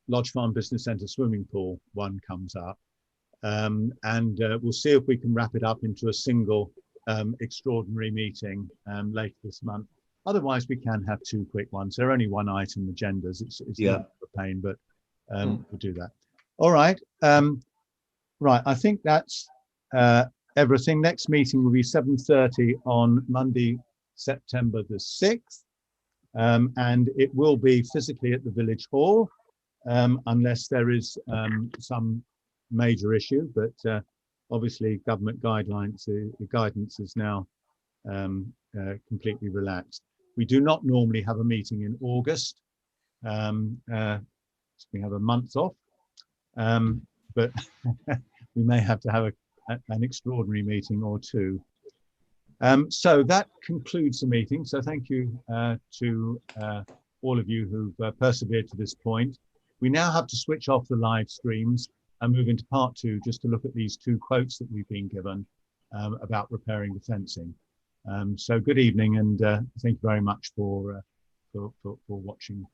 S1: Lodge Farm Business Centre swimming pool one comes up, and we'll see if we can wrap it up into a single extraordinary meeting later this month. Otherwise, we can have 2 quick ones. They're only 1 item agendas. It's not a pain, but we'll do that. All right. Right. I think that's everything. Next meeting will be 7:30 on Monday, September the 6th. and it will be physically at the village hall, unless there is some major issue, but obviously government guidelines, the guidance is now completely relaxed. We do not normally have a meeting in August. We have a month off, but we may have to have an extraordinary meeting or two. So that concludes the meeting. So thank you to all of you who've persevered to this point. We now have to switch off the live streams and move into part two, just to look at these two quotes that we've been given about repairing the fencing. So good evening, and thank you very much for watching.